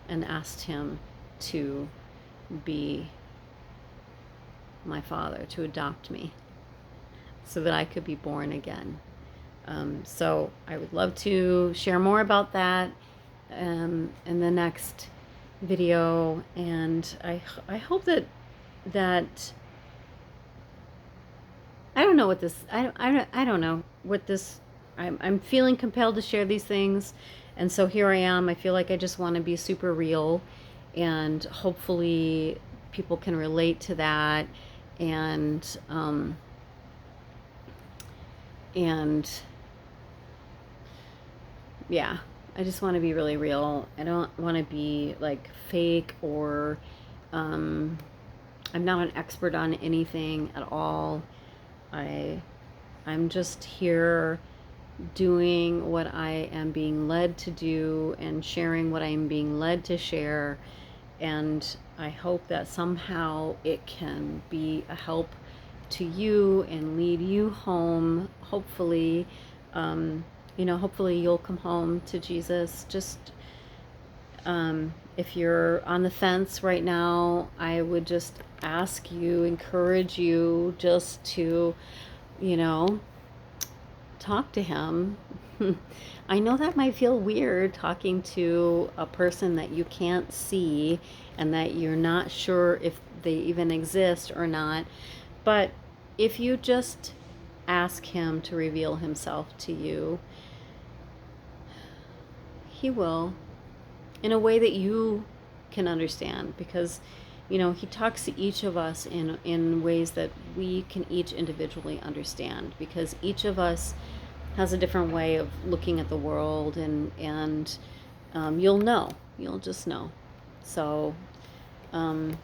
[SPEAKER 1] and asked him to be my father, to adopt me so that I could be born again. So I would love to share more about that in the next video, and I hope that I don't know what this I don't know what this I'm feeling compelled to share these things, and so here I am. I feel like I just want to be super real, and hopefully people can relate to that, and yeah, I just want to be really real. I don't want to be like fake, or I'm not an expert on anything at all. I'm just here doing what I am being led to do and sharing what I am being led to share, and I hope that somehow it can be a help to you and lead you home. Hopefully, hopefully you'll come home to Jesus. Just if you're on the fence right now, I would just encourage you just to, talk to him. I know that might feel weird, talking to a person that you can't see and that you're not sure if they even exist or not. But if you just ask him to reveal himself to you, he will, in a way that you can understand, because he talks to each of us in ways that we can each individually understand, because each of us has a different way of looking at the world, and you'll just know. So and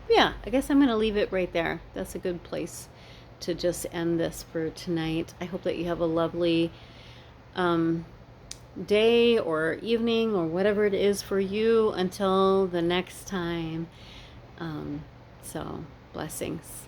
[SPEAKER 1] yeah, I guess I'm going to leave it right there. That's a good place to just end this for tonight. I hope that you have a lovely day or evening or whatever it is for you until the next time. So, blessings.